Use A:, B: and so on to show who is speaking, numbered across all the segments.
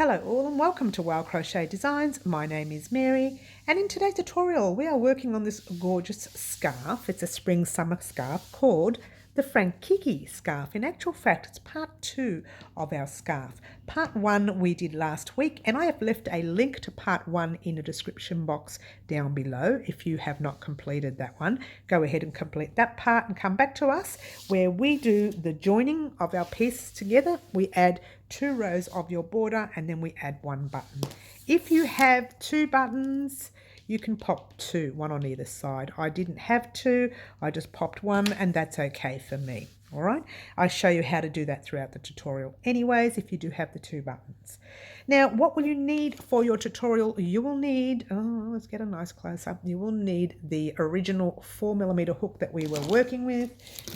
A: Hello all and welcome to Crochet Designs. My name is Mary and in today's tutorial we are working on this gorgeous scarf. It's a spring summer scarf called the Frankiki scarf. In actual fact, it's part 2 of our scarf. Part 1 we did last week and I have left a link to part 1 in the description box down below. If you have not completed that one, go ahead and complete that part and come back to us where we do the joining of our pieces together. We add 2 rows of your border and then we add 1 button. If you have 2 buttons, you can pop 2, one on either side. I didn't have 2, I just popped 1 and that's okay for me. All right, I show you how to do that throughout the tutorial anyways if you do have the 2 buttons. Now, what will you need for your tutorial? You will need, let's get a nice close up. You will need the original 4mm hook that we were working with.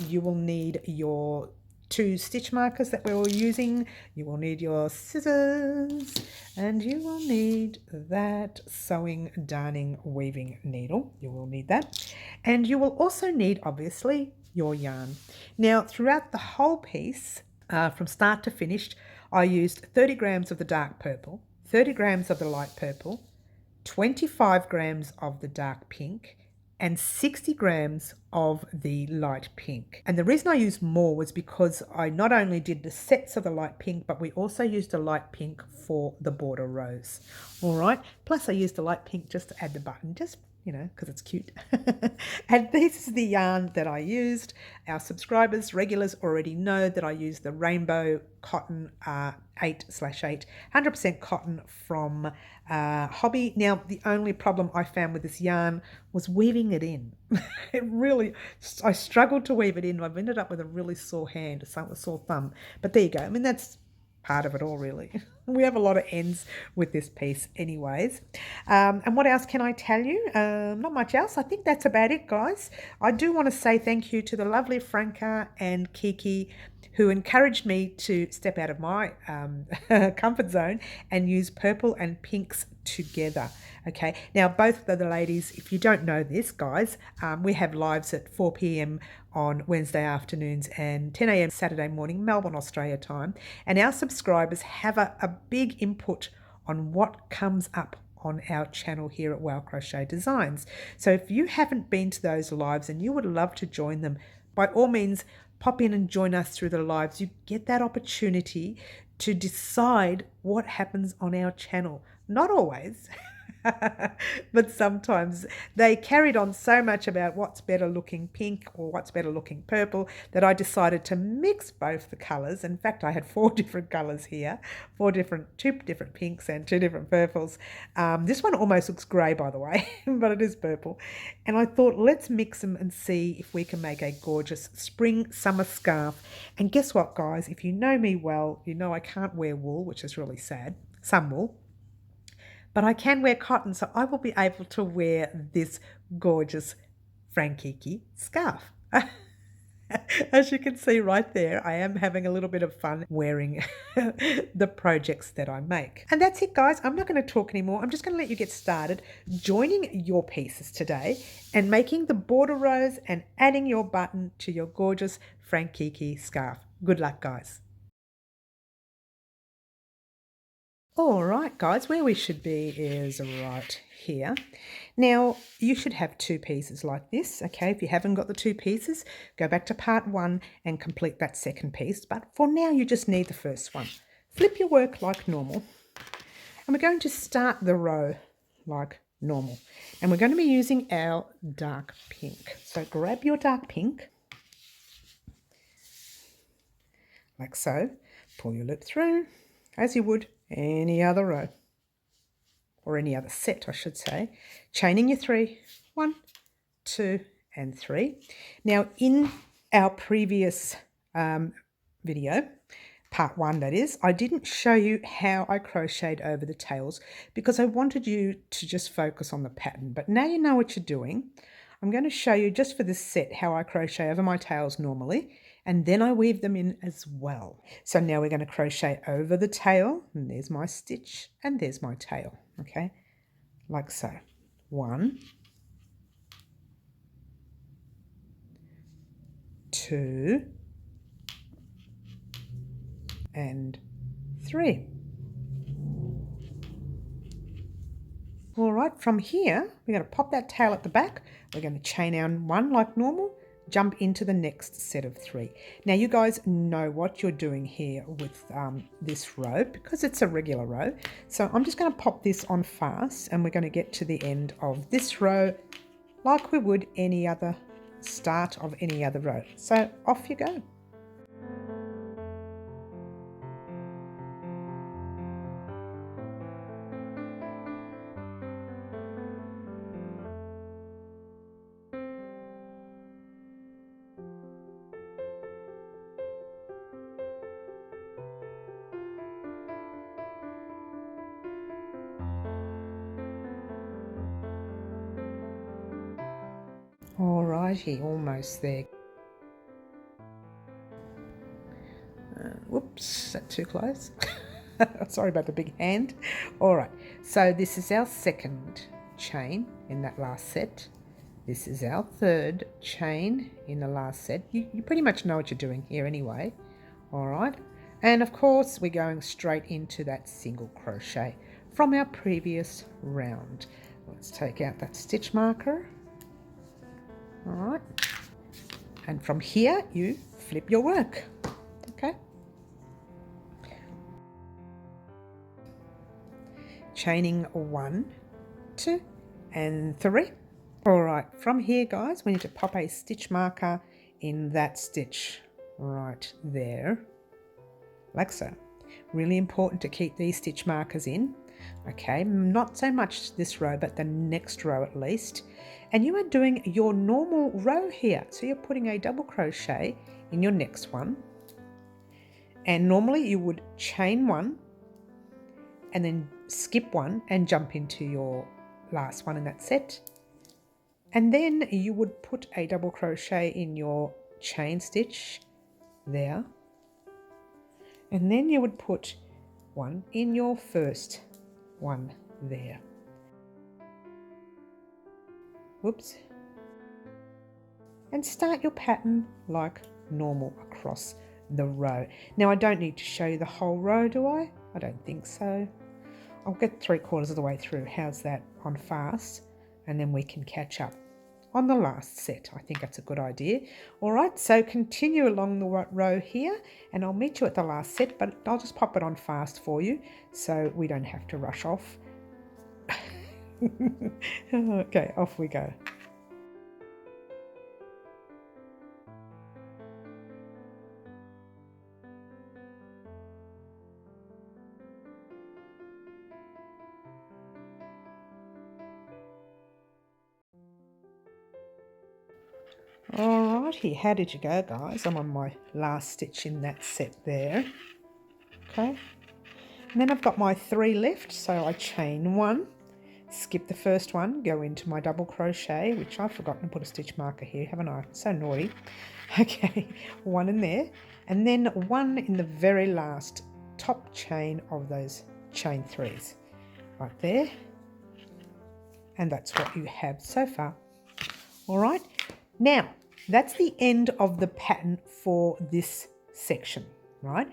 A: You will need your 2 stitch markers that we were using. You will need your scissors and you will need that sewing, darning, weaving needle. You will need that. And you will also need, obviously, your yarn. Now, throughout the whole piece, from start to finish, I used 30 grams of the dark purple, 30 grams of the light purple, 25 grams of the dark pink, and 60 grams of the light pink. And the reason I used more was because I not only did the sets of the light pink, but we also used the light pink for the border rows. All right. Plus I used the light pink just to add the button, just, you know, because it's cute. And this is the yarn that I used. Our subscribers, regulars already know that I use the rainbow cotton 8/8, 100% cotton from Hobby. Now, the only problem I found with this yarn was weaving it in. I struggled to weave it in. I've ended up with a really sore hand, a sore thumb. But there you go. I mean, that's part of it all, really. We have a lot of ends with this piece anyways. And what else can I tell you? Not much else. I think that's about it, guys. I do want to say thank you to the lovely Franca and Kiki who encouraged me to step out of my comfort zone and use purple and pinks together. Okay, now both of the ladies, if you don't know this, guys, we have lives at 4 p.m. on Wednesday afternoons and 10 a.m. Saturday morning, Melbourne, Australia time. And our subscribers have a big input on what comes up on our channel here at Crochet Designs. So if you haven't been to those lives and you would love to join them, by all means, pop in and join us through the lives. You get that opportunity to decide what happens on our channel. Not always, but sometimes. They carried on so much about what's better looking pink or what's better looking purple that I decided to mix both the colours. In fact, I had 4 different colours here, 2 different pinks and 2 different purples. This one almost looks grey, by the way, but it is purple. And I thought, let's mix them and see if we can make a gorgeous spring summer scarf. And guess what, guys? If you know me well, you know I can't wear wool, which is really sad. Some wool. But I can wear cotton, so I will be able to wear this gorgeous Frankiki scarf. As you can see right there, I am having a little bit of fun wearing the projects that I make. And that's it, guys. I'm not going to talk anymore. I'm just going to let you get started joining your pieces today and making the border rows and adding your button to your gorgeous Frankiki scarf. Good luck, guys. All right, guys, where we should be is right here. Now, you should have 2 pieces like this, okay? If you haven't got the 2 pieces, go back to part 1 and complete that second piece. But for now, you just need the first one. Flip your work like normal. And we're going to start the row like normal. And we're going to be using our dark pink. So grab your dark pink, like so. Pull your loop through, as you would any other row, or any other set, I should say. Chaining your 3, 1, 2, and 3. Now, in our previous video, part 1 that is, I didn't show you how I crocheted over the tails because I wanted you to just focus on the pattern. But now you know what you're doing. I'm going to show you just for this set how I crochet over my tails normally, and then I weave them in as well. So now we're going to crochet over the tail, and there's my stitch, and there's my tail, okay, like so. 1, 2, and 3. All right, from here, we're going to pop that tail at the back. We're going to chain our one like normal, jump into the next set of 3. Now you guys know what you're doing here with this row because it's a regular row. So I'm just going to pop this on fast and we're going to get to the end of this row like we would any other start of any other row. So off you go. Alrighty, almost there. Whoops, is that too close? Sorry about the big hand. Alright, so this is our second chain in that last set. This is our third chain in the last set. You pretty much know what you're doing here anyway. Alright, and of course we're going straight into that single crochet from our previous round. Let's take out that stitch marker. Alright, and from here you flip your work. Okay, chaining 1, 2 and 3. Alright, from here guys we need to pop a stitch marker in that stitch right there, like so. Really important to keep these stitch markers in. Okay, not so much this row but the next row at least. And you are doing your normal row here, so you're putting a double crochet in your next one, and normally you would chain 1 and then skip 1 and jump into your last one in that set, and then you would put a double crochet in your chain stitch there, and then you would put 1 in your first one there. Whoops. And start your pattern like normal across the row. Now I don't need to show you the whole row, do I? I don't think so. I'll get 3/4 of the way through. How's that on fast? And then we can catch up on the last set. I think that's a good idea. All right, so continue along the row here and I'll meet you at the last set, but I'll just pop it on fast for you so we don't have to rush off. Okay, off we go. Alrighty, how did you go guys? I'm on my last stitch in that set there. Okay, and then I've got my 3 left, so I chain 1, skip the first one, go into my double crochet, which I've forgotten to put a stitch marker here, haven't I? So naughty. Okay, 1 in there, and then 1 in the very last top chain of those chain 3s right there, and that's what you have so far. All right, now that's the end of the pattern for this section, right?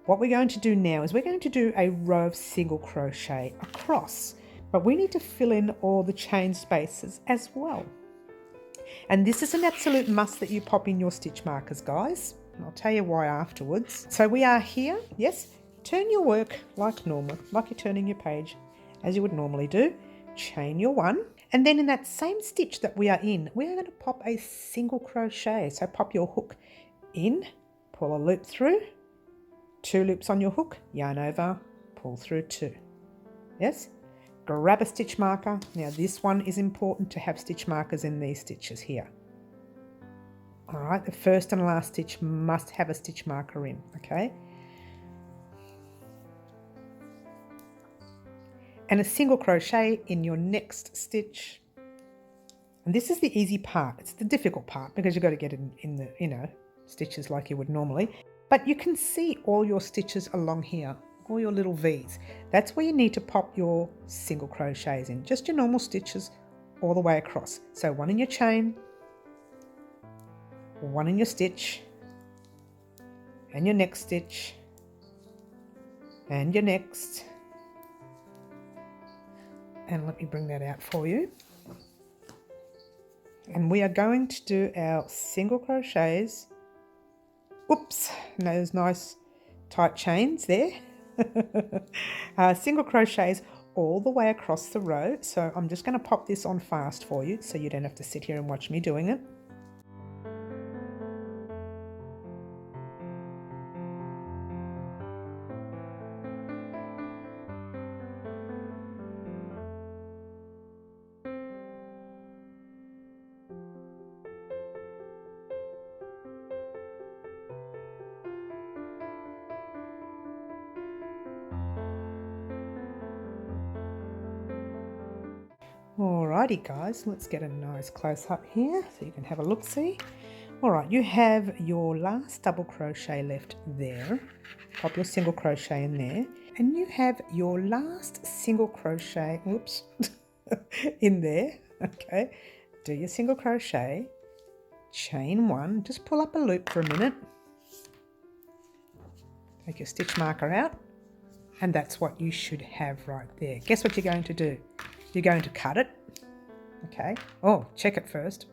A: What we're going to do now is we're going to do a row of single crochet across, but we need to fill in all the chain spaces as well. And this is an absolute must that you pop in your stitch markers, guys. And I'll tell you why afterwards. So we are here, yes, turn your work like normal, like you're turning your page as you would normally do. Chain your 1, and then in that same stitch that we are in, we are going to pop a single crochet. So pop your hook in, pull a loop through, 2 loops on your hook, yarn over, pull through 2. Yes, grab a stitch marker. Now this one is important to have stitch markers in these stitches here. All right, the first and last stitch must have a stitch marker in, okay? And a single crochet in your next stitch. And this is the easy part. It's the difficult part because you've got to get it in the, stitches like you would normally. But you can see all your stitches along here, all your little V's. That's where you need to pop your single crochets in, just your normal stitches all the way across. So 1 in your chain, 1 in your stitch, and your next stitch, and your next, And let me bring that out for you. And we are going to do our single crochets. Oops, those nice tight chains there. Single crochets all the way across the row. So I'm just going to pop this on fast for you so you don't have to sit here and watch me doing it. Alrighty guys, let's get a nice close up here so you can have a look-see. Alright, you have your last double crochet left there. Pop your single crochet in there. And you have your last single crochet, whoops, in there. Okay, do your single crochet, chain one, just pull up a loop for a minute. Take your stitch marker out. And that's what you should have right there. Guess what you're going to do? You're going to cut it. Okay. Oh, check it first.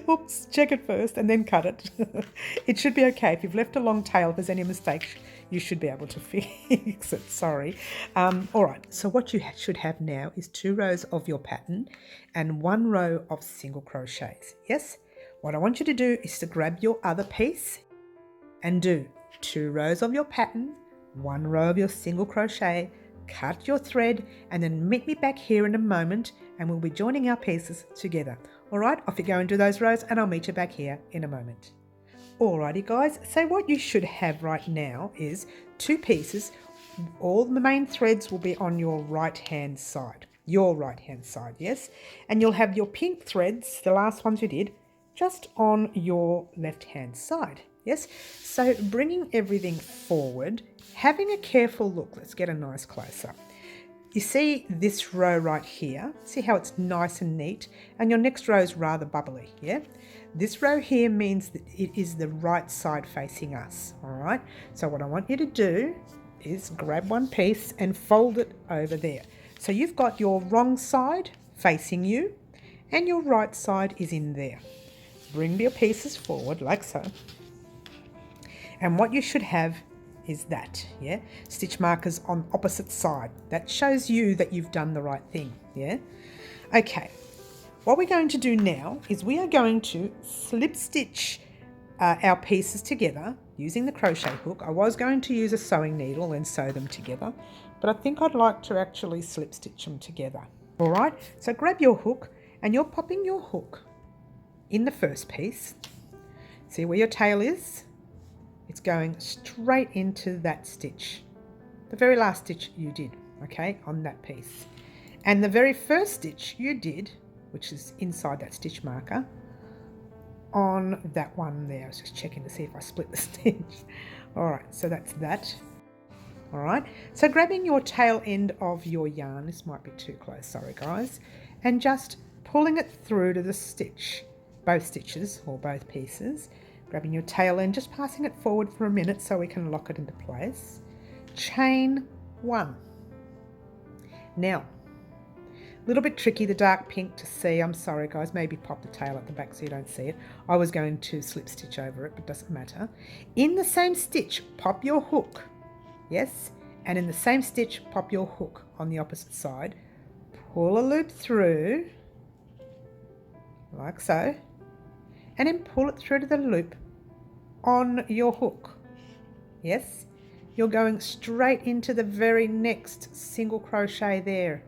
A: Oops, check it first and then cut it. It should be okay. If you've left a long tail, if there's any mistakes, you should be able to fix it. Sorry. All right. So what you should have now is 2 rows of your pattern and 1 row of single crochets. Yes? What I want you to do is to grab your other piece and do 2 rows of your pattern, 1 row of your single crochet, cut your thread, and then meet me back here in a moment and we'll be joining our pieces together. Alright, off you go and do those rows and I'll meet you back here in a moment. Alrighty guys, so what you should have right now is 2 pieces. All the main threads will be on your right hand side. Your right hand side, yes? And you'll have your pink threads, the last ones you did, just on your left hand side. Yes, so bringing everything forward, having a careful look. Let's get a nice close-up. You see this row right here? See how it's nice and neat? And your next row is rather bubbly, yeah? This row here means that it is the right side facing us, all right? So what I want you to do is grab one piece and fold it over there. So you've got your wrong side facing you and your right side is in there. Bring your pieces forward like so. And what you should have is that, yeah? Stitch markers on opposite side. That shows you that you've done the right thing, yeah? Okay, what we're going to do now is we are going to slip stitch our pieces together using the crochet hook. I was going to use a sewing needle and sew them together, but I think I'd like to actually slip stitch them together. All right, so grab your hook and you're popping your hook in the first piece. See where your tail is? It's going straight into that stitch, the very last stitch you did, okay, on that piece. And the very first stitch you did, which is inside that stitch marker, on that one there. I was just checking to see if I split the stitch. All right, so that's that. All right, so grabbing your tail end of your yarn, this might be too close, sorry guys, and just pulling it through to the stitch, both stitches or both pieces. Grabbing your tail end, just passing it forward for a minute so we can lock it into place. Chain one. Now, a little bit tricky, the dark pink to see. I'm sorry guys, maybe pop the tail at the back so you don't see it. I was going to slip stitch over it, but doesn't matter. In the same stitch, pop your hook. Yes, and in the same stitch, pop your hook on the opposite side. Pull a loop through, like so. And then pull it through to the loop on your hook. Yes, you're going straight into the very next single crochet there.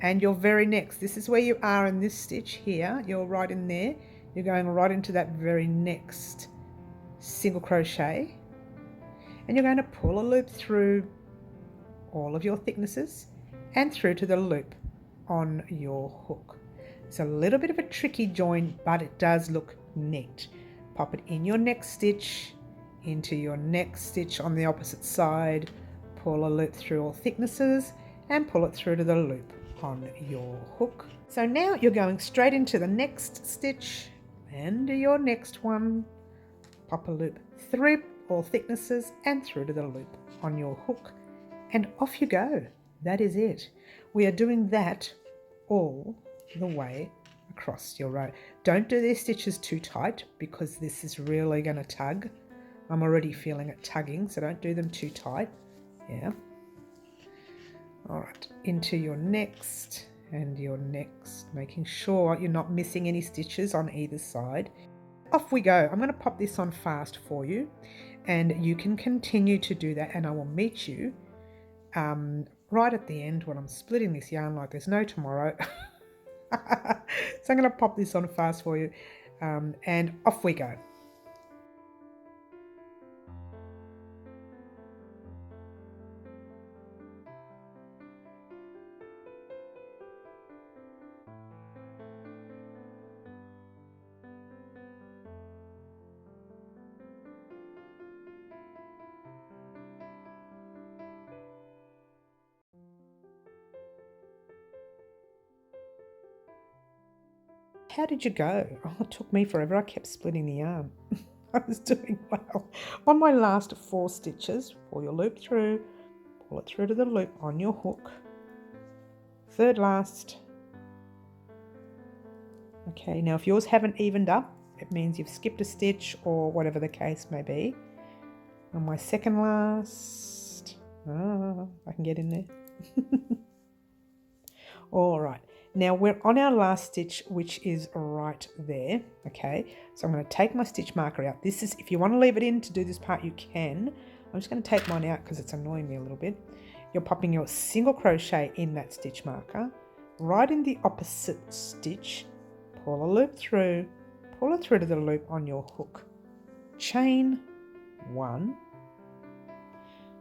A: And your very next, this is where you are in this stitch here, you're right in there. You're going right into that very next single crochet. And you're going to pull a loop through all of your thicknesses and through to the loop on your hook. It's a little bit of a tricky join, but it does look neat. Pop it in your next stitch, into your next stitch on the opposite side, pull a loop through all thicknesses and pull it through to the loop on your hook. So now you're going straight into the next stitch and your next one. Pop a loop through all thicknesses and through to the loop on your hook and off you go. That is it. we are doing that all the way across your row. Don't do these stitches too tight because this is really going to tug. I'm already feeling it tugging, so don't do them too tight. Yeah. All right, into your next and your next, making sure you're not missing any stitches on either side. Off we go. I'm going to pop this on fast for you, and you can continue to do that, and I will meet you right at the end when I'm splitting this yarn like there's no tomorrow. So I'm going to pop this on fast for you, and off we go. How did you go? Oh, it took me forever. I kept splitting the yarn. I was doing well. On my last 4 stitches, pull your loop through, pull it through to the loop on your hook. Third last. Okay, now if yours haven't evened up, it means you've skipped a stitch or whatever the case may be. On my second last, I can get in there. All right. Now we're on our last stitch, which is right there, okay? So I'm going to take my stitch marker out. This is, if you want to leave it in to do this part, you can. I'm just going to take mine out because it's annoying me a little bit. You're popping your single crochet in that stitch marker, right in the opposite stitch, pull a loop through, pull it through to the loop on your hook. Chain 1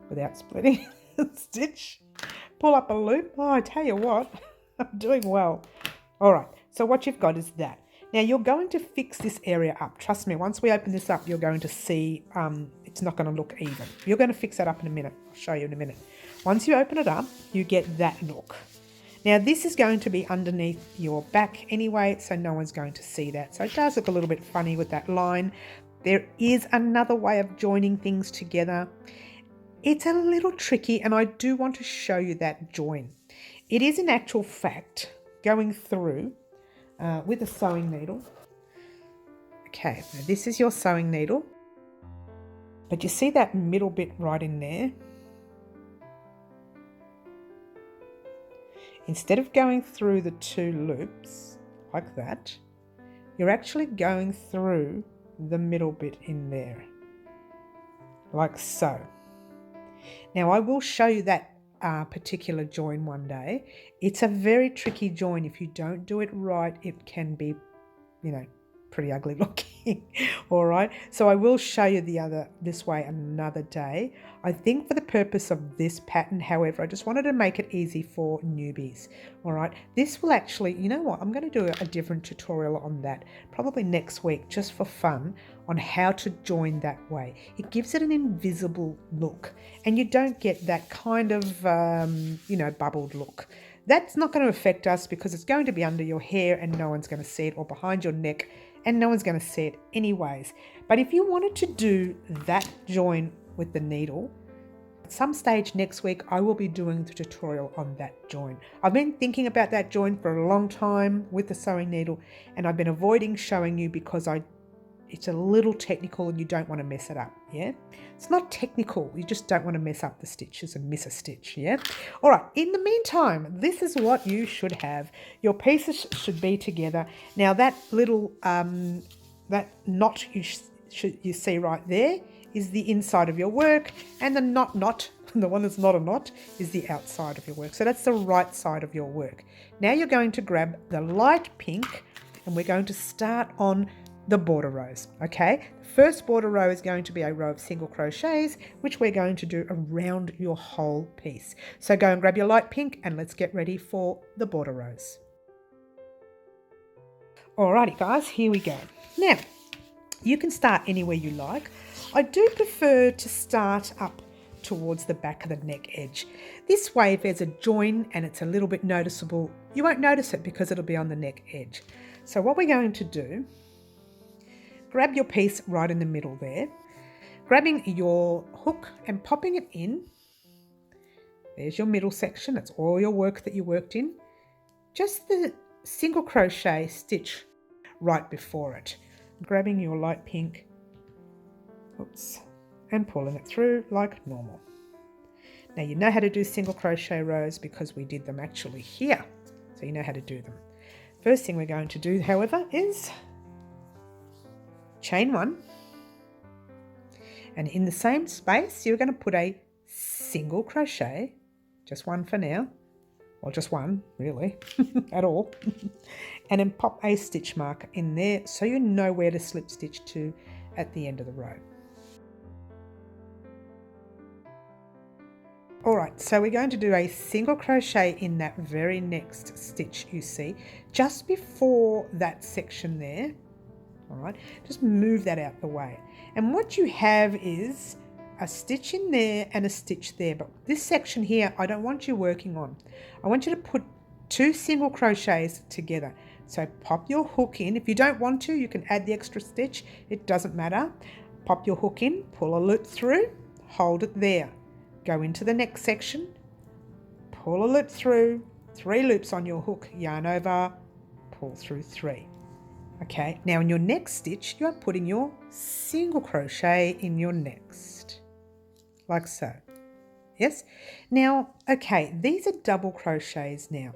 A: without splitting the stitch. Pull up a loop. Oh, I tell you what. I'm doing well. All right, so what you've got is that. Now you're going to fix this area up. Trust me, once we open this up, you're going to see it's not going to look even. You're going to fix that up in a minute. I'll show you in a minute. Once you open it up, you get that look. Now this is going to be underneath your back anyway, so no one's going to see that. So it does look a little bit funny with that line. There is another way of joining things together. It's a little tricky, and I do want to show you that join. It is in actual fact going through with a sewing needle. Okay, now this is your sewing needle, but you see that middle bit right in there? Instead of going through the 2 loops like that, you're actually going through the middle bit in there, like so. Now I will show you that particular join one day. It's a very tricky join. If you don't do it right, it can be, pretty ugly looking. All right, so I will show you this way another day. I think for the purpose of this pattern, however, I just wanted to make it easy for newbies. All right, this will actually, you know what, I'm going to do a different tutorial on that probably next week, just for fun, on how to join that way. It gives it an invisible look, and you don't get that kind of bubbled look. That's not going to affect us because it's going to be under your hair and no one's going to see it, or behind your neck and no one's going to see it anyways. But if you wanted to do that join with the needle, at some stage next week I will be doing the tutorial on that join. I've been thinking about that join for a long time with the sewing needle, and I've been avoiding showing you because it's a little technical and you don't want to mess it up, yeah? It's not technical, you just don't want to mess up the stitches and miss a stitch, yeah? All right, in the meantime, this is what you should have. Your pieces should be together. Now that little, that knot you see right there is the inside of your work, and the knot, the one that's not a knot, is the outside of your work. So that's the right side of your work. Now you're going to grab the light pink, and we're going to start on the border rows, okay? The first border row is going to be a row of single crochets, which we're going to do around your whole piece. So go and grab your light pink and let's get ready for the border rows. Alrighty guys, here we go. Now, you can start anywhere you like. I do prefer to start up towards the back of the neck edge. This way, if there's a join and it's a little bit noticeable, you won't notice it because it'll be on the neck edge. So what we're going to do, grab your piece right in the middle there, grabbing your hook and popping it in There's your middle section. That's all your work that you worked in. Just the single crochet stitch right before it. Grabbing your light pink, oops, and pulling it through like normal. Now you know how to do single crochet rows because we did them actually here. So you know how to do them. First thing we're going to do, however, is chain 1. And in the same space, you're going to put a single crochet, just one for now, or just one really, at all, and then pop a stitch marker in there so you know where to slip stitch to at the end of the row. Alright, so we're going to do a single crochet in that very next stitch you see, just before that section there. Alright, just move that out the way. And what you have is a stitch in there and a stitch there, but this section here I don't want you working on. I want you to put 2 single crochets together. So pop your hook in. If you don't want to, you can add the extra stitch, it doesn't matter. Pop your hook in, pull a loop through, hold it there. Go into the next section, pull a loop through, 3 loops on your hook, yarn over, pull through 3. Okay, now in your next stitch, you are putting your single crochet in your next, like so. Yes? Now, okay, these are double crochets now.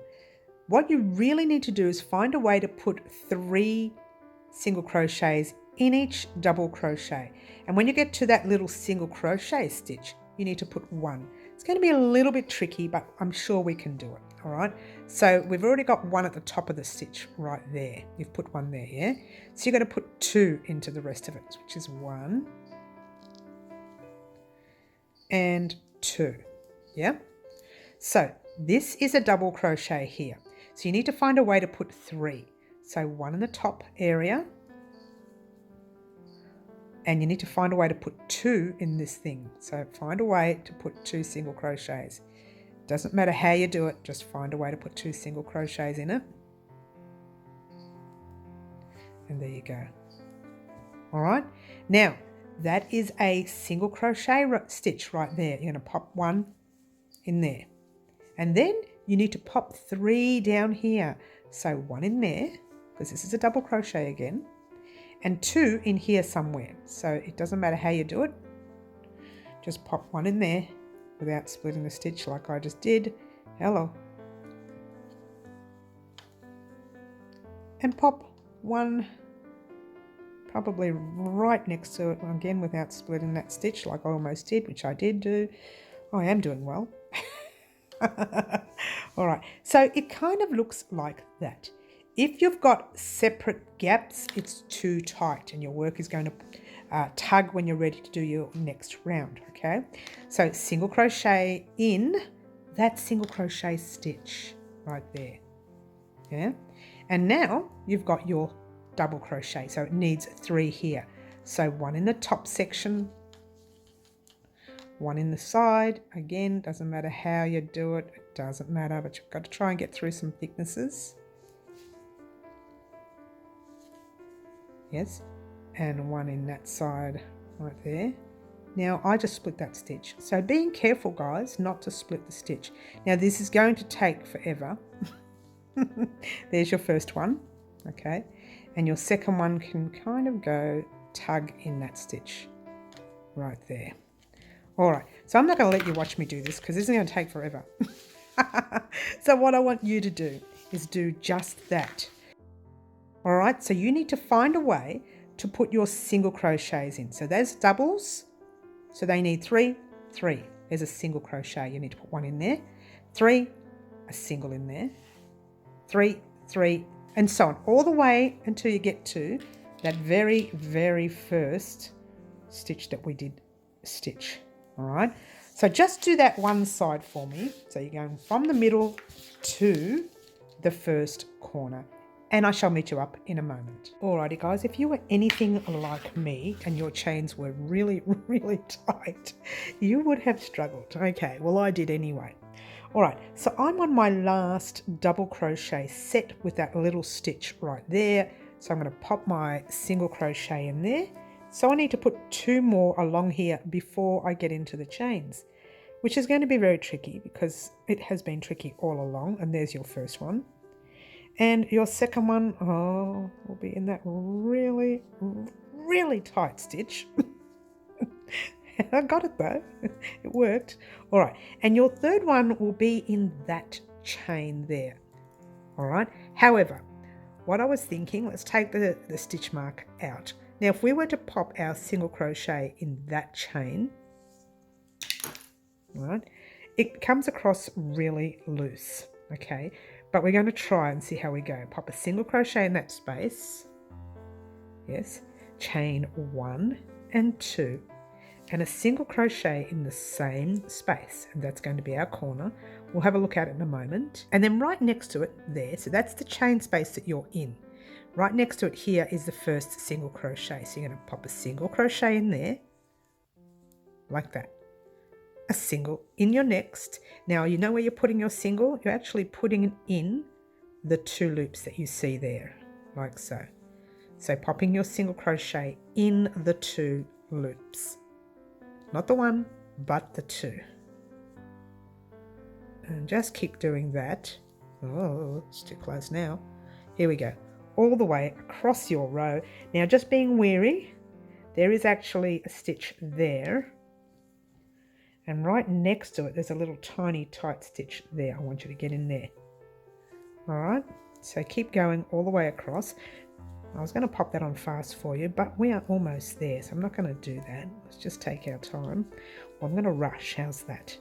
A: What you really need to do is find a way to put 3 single crochets in each double crochet. And when you get to that little single crochet stitch, you need to put 1. It's going to be a little bit tricky, but I'm sure we can do it. All right. So we've already got 1 at the top of the stitch right there. You've put 1 there, yeah? So you're going to put 2 into the rest of it, which is 1 and 2. Yeah. So this is a double crochet here. So you need to find a way to put 3. So 1 in the top area. And you need to find a way to put 2 in this thing. So find a way to put 2 single crochets. Doesn't matter how you do it, just find a way to put 2 single crochets in it. And there you go. All right. Now, that is a single crochet stitch right there. You're going to pop 1 in there. And then you need to pop 3 down here. So 1 in there, because this is a double crochet again. And 2 in here somewhere. So it doesn't matter how you do it. Just pop 1 in there without splitting the stitch like I just did. Hello. And pop 1 probably right next to it again without splitting that stitch like I almost did, which I did do. I am doing well. All right. So it kind of looks like that. If you've got separate gaps, it's too tight and your work is going to tug when you're ready to do your next round, okay? So single crochet in that single crochet stitch right there, yeah? And now you've got your double crochet, so it needs 3 here. So 1 in the top section, 1 in the side. Again, doesn't matter how you do it, it doesn't matter, but you've got to try and get through some thicknesses. Yes, and 1 in that side right there. Now I just split that stitch, so being careful guys not to split the stitch. Now this is going to take forever. There's your first one, okay, and your second one can kind of go tug in that stitch right there. All right, so I'm not going to let you watch me do this because this is going to take forever. So what I want you to do is do just that. All right, so you need to find a way to put your single crochets in. So there's doubles, so they need 3, 3. There's a single crochet, you need to put 1 in there, 3, a single in there, 3, 3, and so on, all the way until you get to that very, very first stitch that we did stitch. All right, so just do that one side for me. So you're going from the middle to the first corner. And I shall meet you up in a moment. Alrighty guys, if you were anything like me and your chains were really, really tight, you would have struggled. Okay, well I did anyway. Alright, so I'm on my last double crochet set with that little stitch right there. So I'm going to pop my single crochet in there. So I need to put 2 more along here before I get into the chains. which is going to be very tricky because it has been tricky all along. And there's your first one. And your second one, will be in that really, really tight stitch. I got it though. It worked. All right. And your third one will be in that chain there. All right. However, what I was thinking, let's take the stitch mark out. Now, if we were to pop our single crochet in that chain, right, it comes across really loose, okay? But we're going to try and see how we go. Pop a single crochet in that space. Yes. Chain 1 and 2. And a single crochet in the same space. And that's going to be our corner. We'll have a look at it in a moment. And then right next to it there, so that's the chain space that you're in. Right next to it here is the first single crochet. So you're going to pop a single crochet in there, like that. A single in your next. Now you know where you're putting your single? You're actually putting it in the 2 loops that you see there, like so. So popping your single crochet in the 2 loops. Not the one, but the 2. And just keep doing that. Oh, it's too close now. Here we go. All the way across your row. Now just being wary, there is actually a stitch there. And right next to it, there's a little tiny tight stitch there. I want you to get in there. All right, so keep going all the way across. I was going to pop that on fast for you, but we are almost there, so I'm not going to do that. Let's just take our time. Well, I'm going to rush. How's that?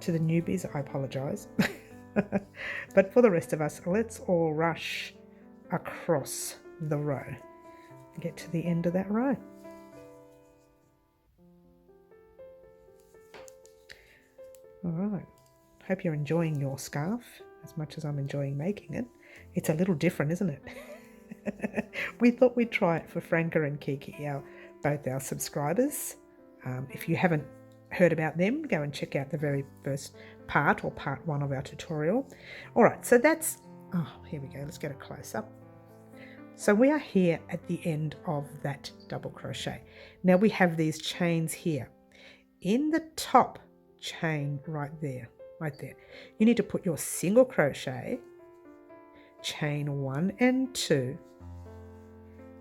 A: To the newbies, I apologise. But for the rest of us, let's all rush across the row. Get to the end of that row. All right. Hope you're enjoying your scarf as much as I'm enjoying making it. It's a little different, isn't it? We thought we'd try it for Franca and Kiki, both our subscribers. If you haven't heard about them, go and check out the very first part or part 1 of our tutorial. All right, so that's, here we go. Let's get a close up. So we are here at the end of that double crochet. Now we have these chains here. In the top chain right there, you need to put your single crochet, chain 1 and 2,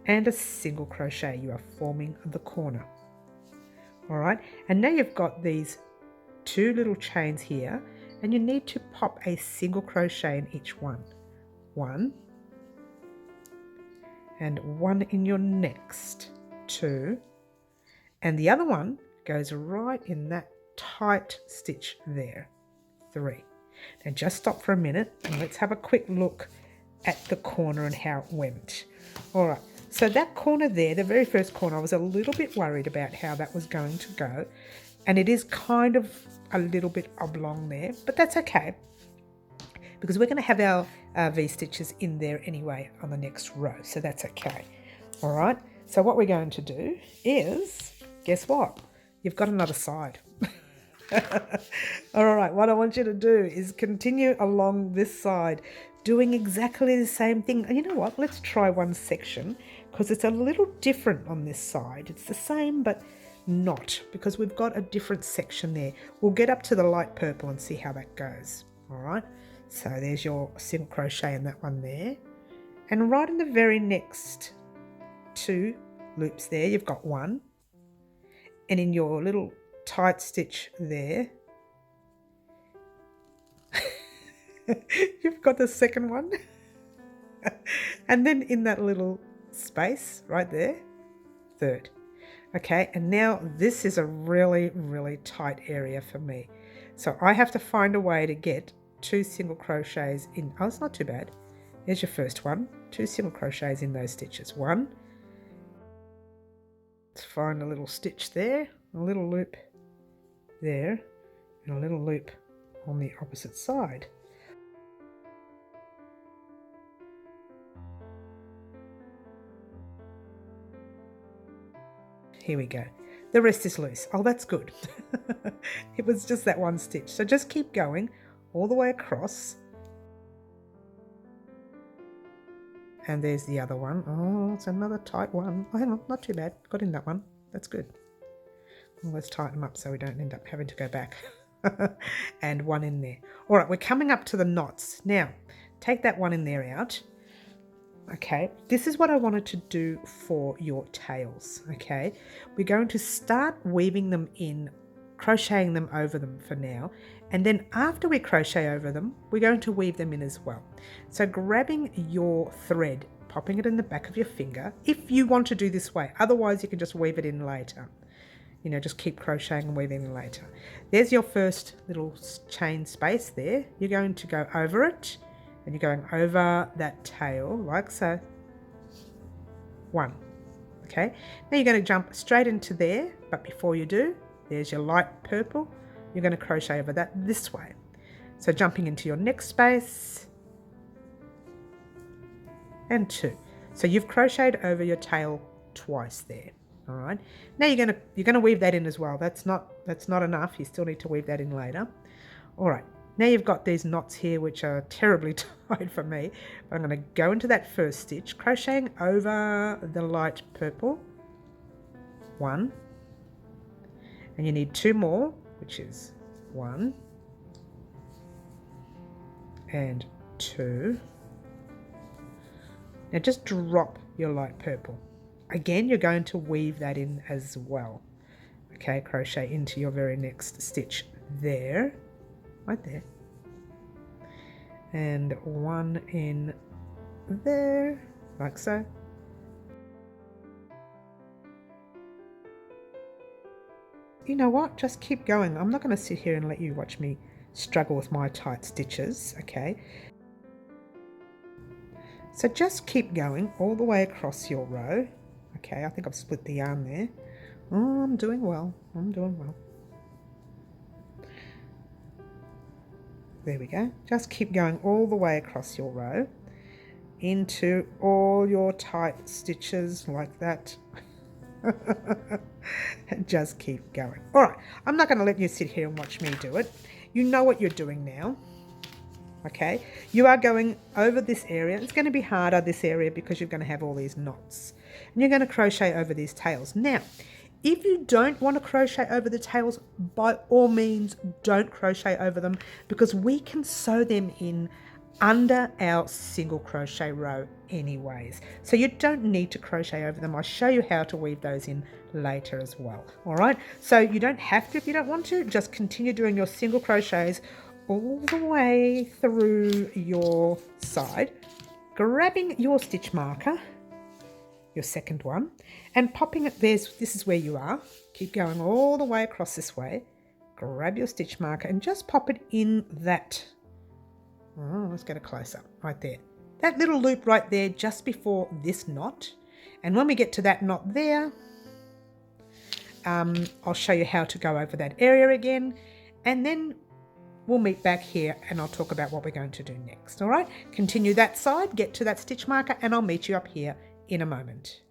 A: and a single crochet. You are forming the corner. All right, and now you've got these 2 little chains here, and you need to pop a single crochet in each one. 1 and 1 in your next 2, and the other one goes right in that tight stitch there. 3. Now just stop for a minute and let's have a quick look at the corner and how it went. All right, so that corner there, the very first corner, I was a little bit worried about how that was going to go, and it is kind of a little bit oblong there, but that's okay because we're going to have our V-stitches in there anyway on the next row, so that's okay. All right, so what we're going to do is, guess what? You've got another side. All right, what I want you to do is continue along this side, doing exactly the same thing. And you know what? Let's try one section because it's a little different on this side. It's the same, but not, because we've got a different section there. We'll get up to the light purple and see how that goes. All right, so there's your single crochet in that one there. And right in the very next 2 loops there, you've got 1. And in your little tight stitch there, you've got the second one. And then in that little space right there, 3rd. Okay, and now this is a really, really tight area for me. So I have to find a way to get 2 single crochets in. Oh, it's not too bad. There's your first one. 2 single crochets in those stitches. 1. Let's find a little stitch there, a little loop there, and a little loop on the opposite side. Here we go. The rest is loose. Oh, that's good. It was just that one stitch. So just keep going all the way across. And there's the other one. Oh, it's another tight one. Oh, hang on, not too bad. Got in that one. That's good. Well, let's tighten them up so we don't end up having to go back. and one in there. All right, we're coming up to the knots. Now, take that one in there out. Okay, this is what I wanted to do for your tails. Okay, we're going to start weaving them in, crocheting them over them for now, and then after we crochet over them, we're going to weave them in as well. So grabbing your thread, popping it in the back of your finger, if you want to do this way, otherwise you can just weave it in later. You know, just keep crocheting and weaving in later. There's your first little chain space there. You're going to go over it, and you're going over that tail like so. One. Okay, now you're going to jump straight into there, but before you do, there's your light purple. You're going to crochet over that this way. So jumping into your next space, and two. So you've crocheted over your tail twice there. All right. Now you're going to weave that in as well. That's not enough. You still need to weave that in later. All right. Now you've got these knots here, which are terribly tight for me. But I'm going to go into that first stitch, crocheting over the light purple. One. And you need two more, which is one and two. Now just drop your light purple. Again, you're going to weave that in as well. Okay, crochet into your very next stitch there, right there. And one in there, like so. You know what? Just keep going. I'm not going to sit here and let you watch me struggle with my tight stitches, okay? So just keep going all the way across your row. Okay, I think I've split the yarn there. Oh, I'm doing well. I'm doing well. There we go. Just keep going all the way across your row into all your tight stitches like that. And just keep going. All right, I'm not going to let you sit here and watch me do it. You know what you're doing now. Okay, you are going over this area. It's going to be harder, this area, because you're going to have all these knots. And you're going to crochet over these tails. Now, if you don't want to crochet over the tails, by all means, don't crochet over them, because we can sew them in under our single crochet row anyways. So you don't need to crochet over them. I'll show you how to weave those in later as well. All right, so you don't have to if you don't want to. Just continue doing your single crochets all the way through your side, grabbing your stitch marker, your second one, and popping it there. This is where you are. Keep going all the way across this way. Grab your stitch marker and just pop it in that. Oh, let's get a close up right there. That little loop right there just before this knot. And when we get to that knot there, I'll show you how to go over that area again, and then we'll meet back here and I'll talk about what we're going to do next. All right, continue that side, get to that stitch marker, and I'll meet you up here in a moment.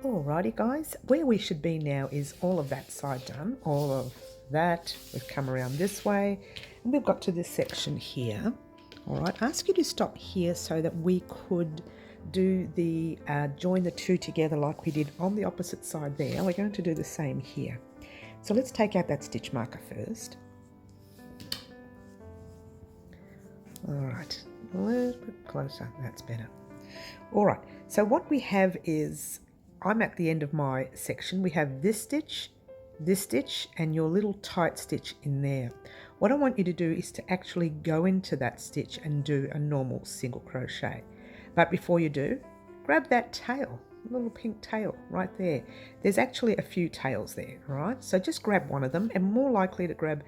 A: Alrighty guys, where we should be now is all of that side done, all of that. We've come around this way and we've got to this section here. All right, I ask you to stop here so that we could do the join the two together like we did on the opposite side there. We're going to do the same here. So let's take out that stitch marker first. All right, a little bit closer, that's better. All right, so what we have is, I'm at the end of my section. We have this stitch, and your little tight stitch in there. What I want you to do is to actually go into that stitch and do a normal single crochet. But before you do, grab that tail, little pink tail right there. There's actually a few tails there, all right? So just grab one of them, and more likely to grab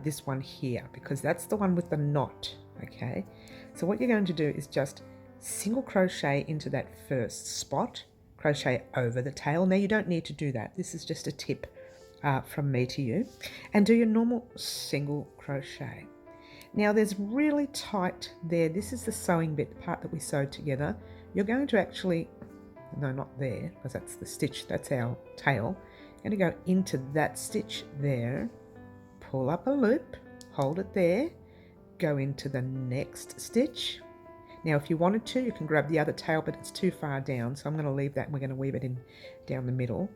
A: this one here, because that's the one with the knot, okay? So what you're going to do is just single crochet into that first spot, crochet over the tail. Now you don't need to do that. This is just a tip from me to you, and do your normal single crochet. Now there's really tight there. This is the sewing bit, the part that we sewed together. You're going to actually, no, not there, because that's the stitch, that's our tail. You're going to go into that stitch there, pull up a loop, hold it there, go into the next stitch. Now if you wanted to, you can grab the other tail, but it's too far down, so I'm going to leave that and we're going to weave it in down the middle.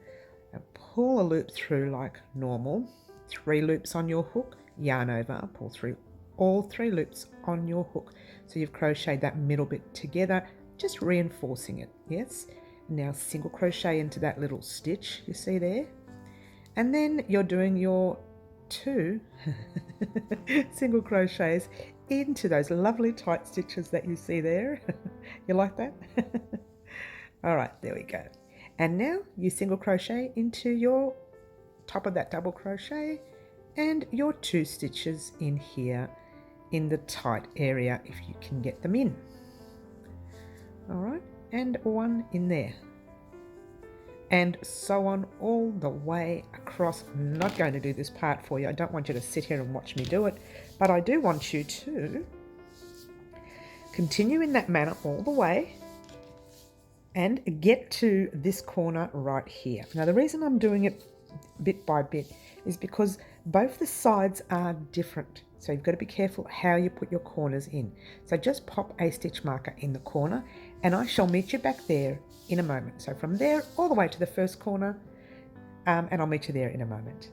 A: Now pull a loop through like normal, 3 loops on your hook, yarn over, pull through all 3 loops on your hook. So you've crocheted that middle bit together, just reinforcing it, yes? Now single crochet into that little stitch you see there, and then you're doing your 2 single crochets into those lovely tight stitches that you see there. You like that? All right, there we go. And now you single crochet into your top of that double crochet and your 2 stitches in here in the tight area if you can get them in. All right, and 1 in there. And so on all the way across. I'm not going to do this part for you. I don't want you to sit here and watch me do it, but I do want you to continue in that manner all the way and get to this corner right here. Now the reason I'm doing it bit by bit is because both the sides are different. So you've got to be careful how you put your corners in. So just pop a stitch marker in the corner and I shall meet you back there in a moment. So from there all the way to the first corner, and I'll meet you there in a moment.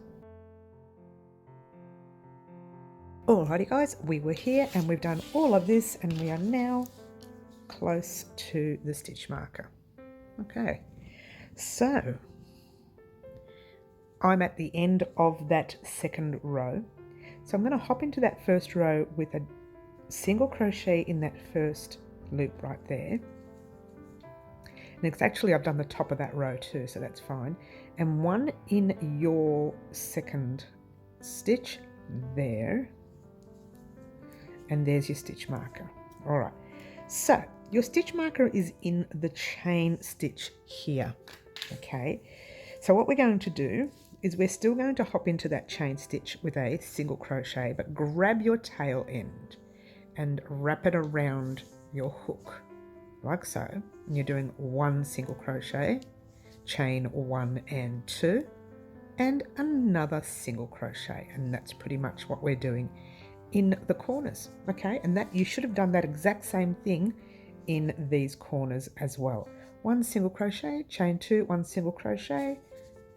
A: Alrighty guys, we were here and we've done all of this and we are now close to the stitch marker. Okay, so I'm at the end of that second row. So I'm going to hop into that first row with a single crochet in that first loop right there. And it's actually, I've done the top of that row too, so that's fine. And 1 in your second stitch there. And there's your stitch marker. All right, so your stitch marker is in the chain stitch here. Okay, so what we're going to do is we're still going to hop into that chain stitch with a single crochet, but grab your tail end and wrap it around your hook like so. And you're doing 1 single crochet, chain 1 and 2, and another single crochet. And that's pretty much what we're doing in the corners. Okay, and that you should have done that exact same thing in these corners as well. 1 single crochet, chain 2, 1 single crochet,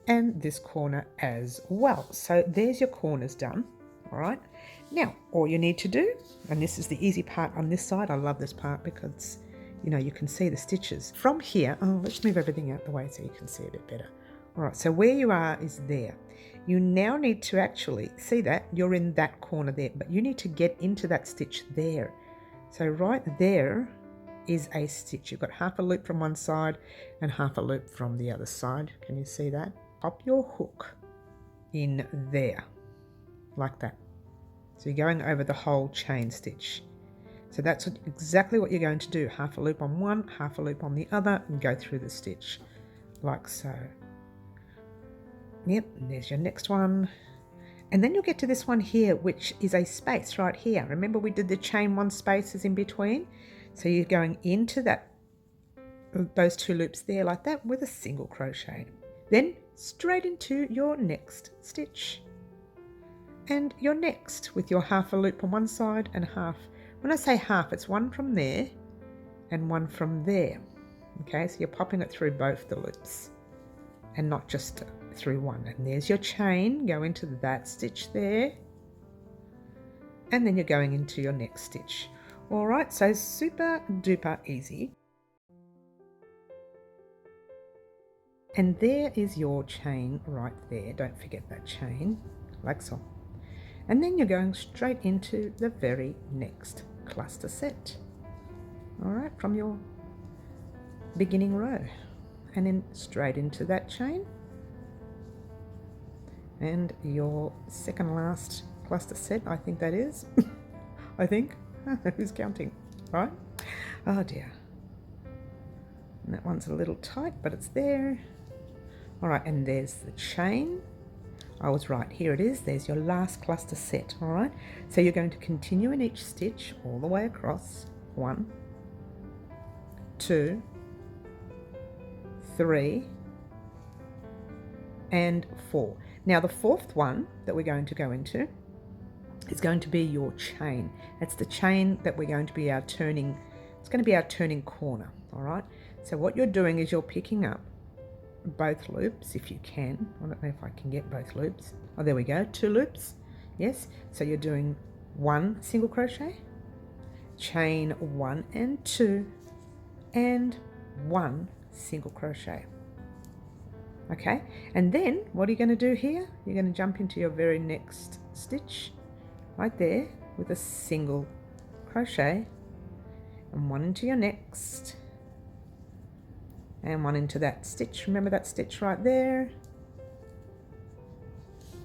A: and this corner as well. So there's your corners done. All right, now all you need to do, and this is the easy part on this side, I love this part because you know you can see the stitches from here. Oh, let's move everything out the way so you can see a bit better. All right, so where you are is there. You now need to actually see that you're in that corner there, but you need to get into that stitch there. So right there is a stitch. You've got half a loop from one side and half a loop from the other side. Can you see that? Pop your hook in there like that. So you're going over the whole chain stitch. So that's exactly what you're going to do. Half a loop on one, half a loop on the other, and go through the stitch like so. Yep, and there's your next one. And then you'll get to this one here, which is a space right here. Remember we did the chain 1 spaces in between? So you're going into that, those 2 loops there like that with a single crochet. Then straight into your next stitch. And your next with your half a loop on one side and half. When I say half, it's 1 from there and 1 from there. Okay, so you're popping it through both the loops and not just through one. And there's your chain, go into that stitch there. And then you're going into your next stitch. All right, so super duper easy. And there is your chain right there. Don't forget that chain, like so. And then you're going straight into the very next cluster set. All right, from your beginning row. And then straight into that chain. And your second last cluster set, I think that is. I think. Who's counting, right? Oh dear. And that one's a little tight, but it's there. All right, and there's the chain. I was right, here it is. There's your last cluster set, all right? So you're going to continue in each stitch all the way across. 1, 2, 3, and 4. Now the 4th one that we're going to go into is going to be your chain. It's the chain that we're going to be our turning, it's going to be our turning corner, all right? So what you're doing is you're picking up both loops if you can. I don't know if I can get both loops. Oh, there we go, 2 loops. Yes, so you're doing 1 single crochet, chain 1 and 2, and 1 single crochet. Okay, and then what are you going to do here? You're going to jump into your very next stitch right there with a single crochet, and 1 into your next, and 1 into that stitch. Remember that stitch right there,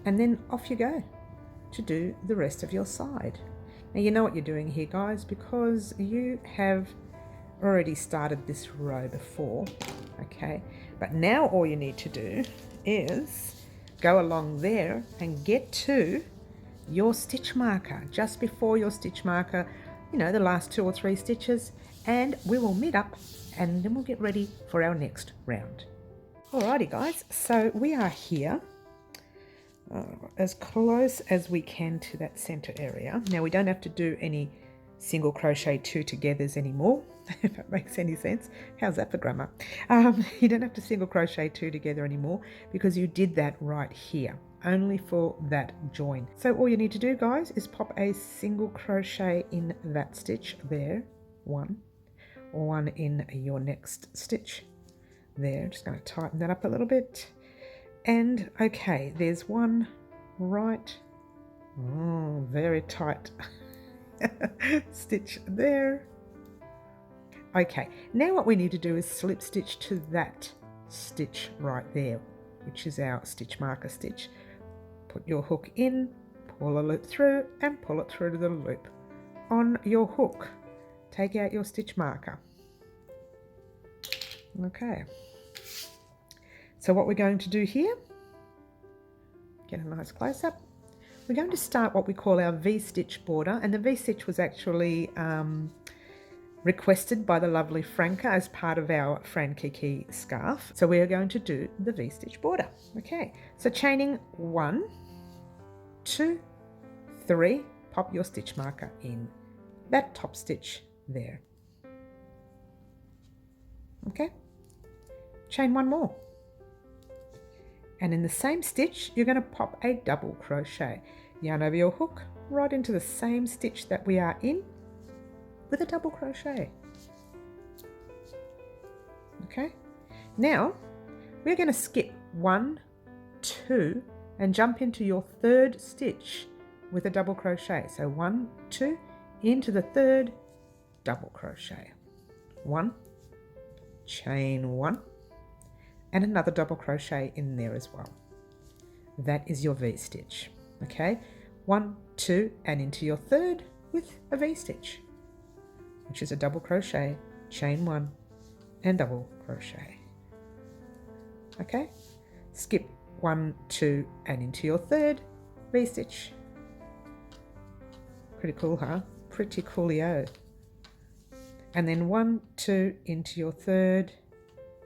A: and then off you go to do the rest of your side. Now you know what you're doing here, guys, because you have already started this row before. Okay, but now all you need to do is go along there and get to your stitch marker, just before your stitch marker, you know, the last 2 or 3 stitches, and we will meet up and then we'll get ready for our next round. Alrighty guys, so we are here as close as we can to that center area. Now we don't have to do any single crochet 2 togethers anymore, if that makes any sense. How's that for grammar? You don't have to single crochet 2 together anymore because you did that right here, only for that join. So all you need to do, guys, is pop a single crochet in that stitch there, 1 in your next stitch there. Just going to tighten that up a little bit. And okay, there's 1 right, very tight stitch there. Okay, now what we need to do is slip stitch to that stitch right there, which is our stitch marker stitch. Put your hook in, pull a loop through, and pull it through to the loop. On your hook, take out your stitch marker. Okay, so what we're going to do here, get a nice close-up. We're going to start what we call our V-stitch border, and the V-stitch was actually requested by the lovely Franca as part of our Frankiki scarf. So we are going to do the V-stitch border. Okay, so chaining 1, 2, 3, pop your stitch marker in that top stitch there. Okay, chain 1 more. And in the same stitch, you're going to pop a double crochet. Yarn over your hook, right into the same stitch that we are in with a double crochet. Okay, now we're going to skip 1, 2, and jump into your 3rd stitch with a double crochet. So 1, 2, into the 3rd, double crochet. 1, chain 1, and another double crochet in there as well. That is your V-stitch. Okay, 1, 2, and into your 3rd with a V-stitch, which is a double crochet, chain 1, and double crochet. Okay, skip 1, 2, and into your 3rd V-stitch. Pretty cool, huh? Pretty coolio. And then 1, 2, into your 3rd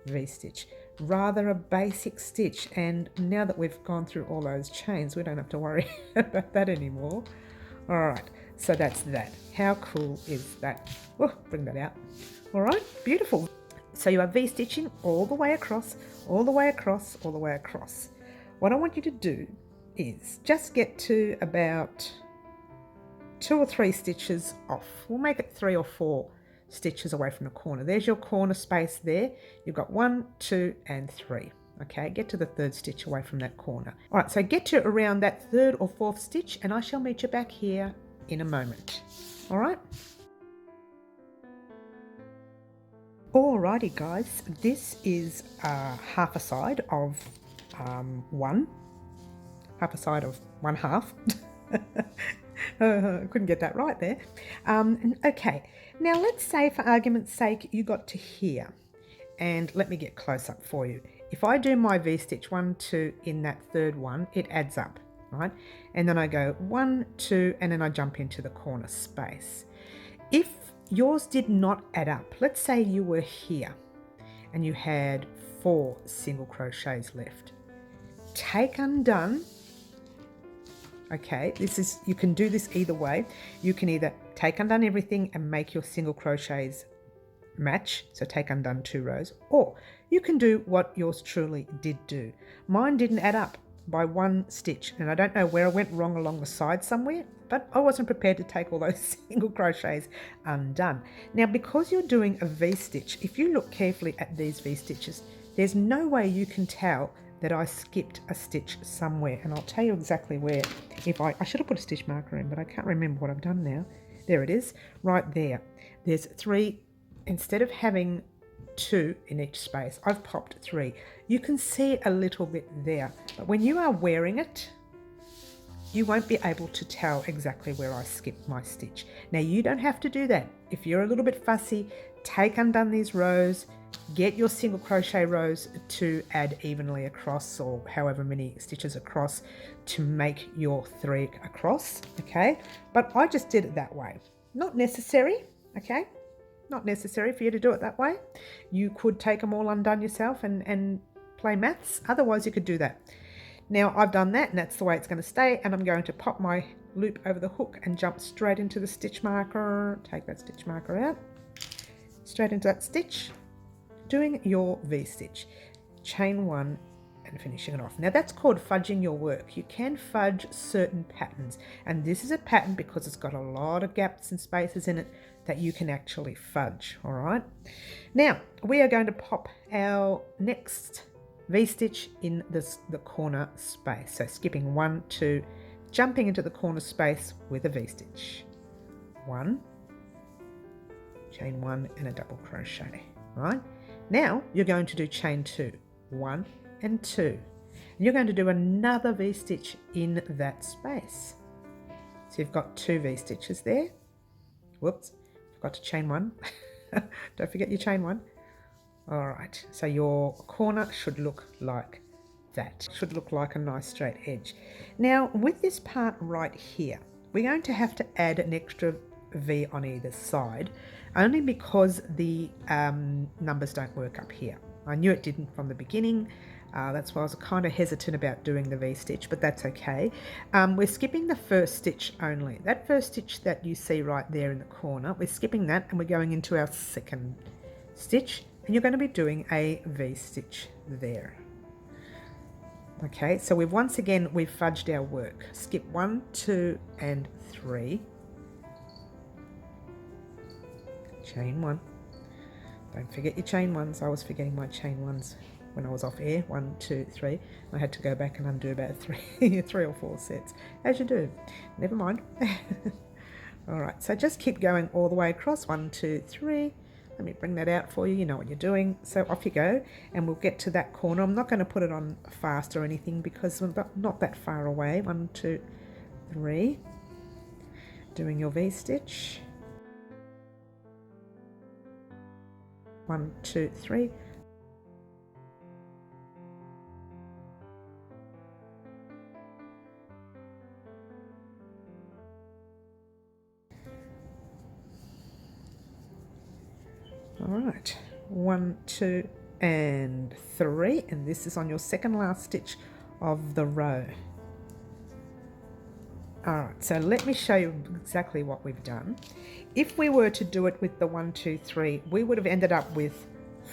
A: V-stitch. Rather a basic stitch, and now that we've gone through all those chains, we don't have to worry about that anymore. All right, so that's that. How cool is that? Oh, bring that out. All right, beautiful. So you are V-stitching all the way across, all the way across, all the way across. What I want you to do is just get to about 2 or 3 stitches off. We'll make it 3 or 4 stitches away from the corner. There's your corner space there. You've got 1, 2, and 3. Okay, get to the 3rd stitch away from that corner. All right, so get to around that 3rd or 4th stitch, and I shall meet you back here in a moment. All right. Alrighty, guys. This is half a side of 1. Half a side of 1/2. Couldn't get that right there. Okay, now let's say for argument's sake you got to here, and let me get close up for you. If I do my V-stitch 1, 2 in that 3rd one, it adds up, right? And then I go 1, 2, and then I jump into the corner space. If yours did not add up, let's say you were here and you had 4 single crochets left, take undone. Okay, this is, you can do this either way. You can either take undone everything and make your single crochets match, so take undone 2 rows, or you can do what yours truly did do. Mine didn't add up, by one stitch, and I don't know where I went wrong along the side somewhere, but I wasn't prepared to take all those single crochets undone. Now, because you're doing a V-stitch, if you look carefully at these V-stitches, there's no way you can tell that I skipped a stitch somewhere, and I'll tell you exactly where. If I should have put a stitch marker in, but I can't remember what I've done now. There it is, right there. There's 3, instead of having 2 in each space, I've popped 3. You can see a little bit there, but when you are wearing it, you won't be able to tell exactly where I skipped my stitch. Now, you don't have to do that. If you're a little bit fussy, take undone these rows, get your single crochet rows to add evenly across, or however many stitches across to make your 3 across, okay? But I just did it that way. Not necessary, okay? Not necessary for you to do it that way. You could take them all undone yourself and play maths. Otherwise, you could do that. Now, I've done that, and that's the way it's going to stay, and I'm going to pop my loop over the hook and jump straight into the stitch marker. Take that stitch marker out. Straight into that stitch. Doing your V-stitch, chain 1 and finishing it off. Now, that's called fudging your work. You can fudge certain patterns, and this is a pattern because it's got a lot of gaps and spaces in it that you can actually fudge. All right, now we are going to pop our next V-stitch in the corner space, so skipping 1, 2, jumping into the corner space with a V-stitch. 1, chain 1 and a double crochet. Right, now you're going to do chain 2, 1 and 2, and you're going to do another V-stitch in that space. So you've got 2 V-stitches there. Whoops, forgot to chain 1. Don't forget your chain 1. All right, so your corner should look like that. Should look like a nice straight edge. Now, with this part right here, we're going to have to add an extra V on either side, only because the numbers don't work up here. I knew it didn't from the beginning. That's why I was kind of hesitant about doing the V-stitch, but that's okay. We're skipping the first stitch only. That first stitch that you see right there in the corner, we're skipping that, and we're going into our second stitch, and you're going to be doing a V-stitch there. Okay, so we've fudged our work. Skip 1, 2 and 3. Chain 1. Don't forget your chain 1s. I was forgetting my chain 1s when I was off air. 1, 2, 3. I had to go back and undo about 3 or 4 sets, as you do. Never mind. All right, so just keep going all the way across. 1, 2, 3. Let me bring that out for you. You know what you're doing. So off you go, and we'll get to that corner. I'm not going to put it on fast or anything because we're not that far away. 1, 2, 3. Doing your V-stitch. 1, 2, 3. All right, 1, 2 and 3, and this is on your second last stitch of the row. All right, so let me show you exactly what we've done. If we were to do it with the 1, 2, 3, we would have ended up with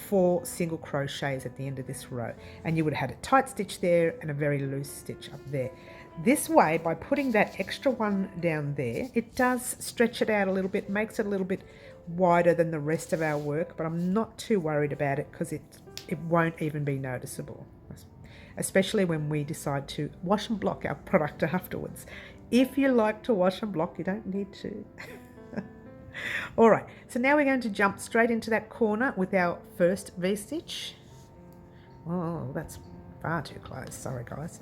A: 4 single crochets at the end of this row, and you would have had a tight stitch there and a very loose stitch up there. This way, by putting that extra one down there, it does stretch it out a little bit, makes it a little bit wider than the rest of our work, but I'm not too worried about it because it won't even be noticeable, especially when we decide to wash and block our product afterwards. If you like to wash and block, you don't need to. All right, so now we're going to jump straight into that corner with our first V-stitch. Oh, that's far too close, sorry guys.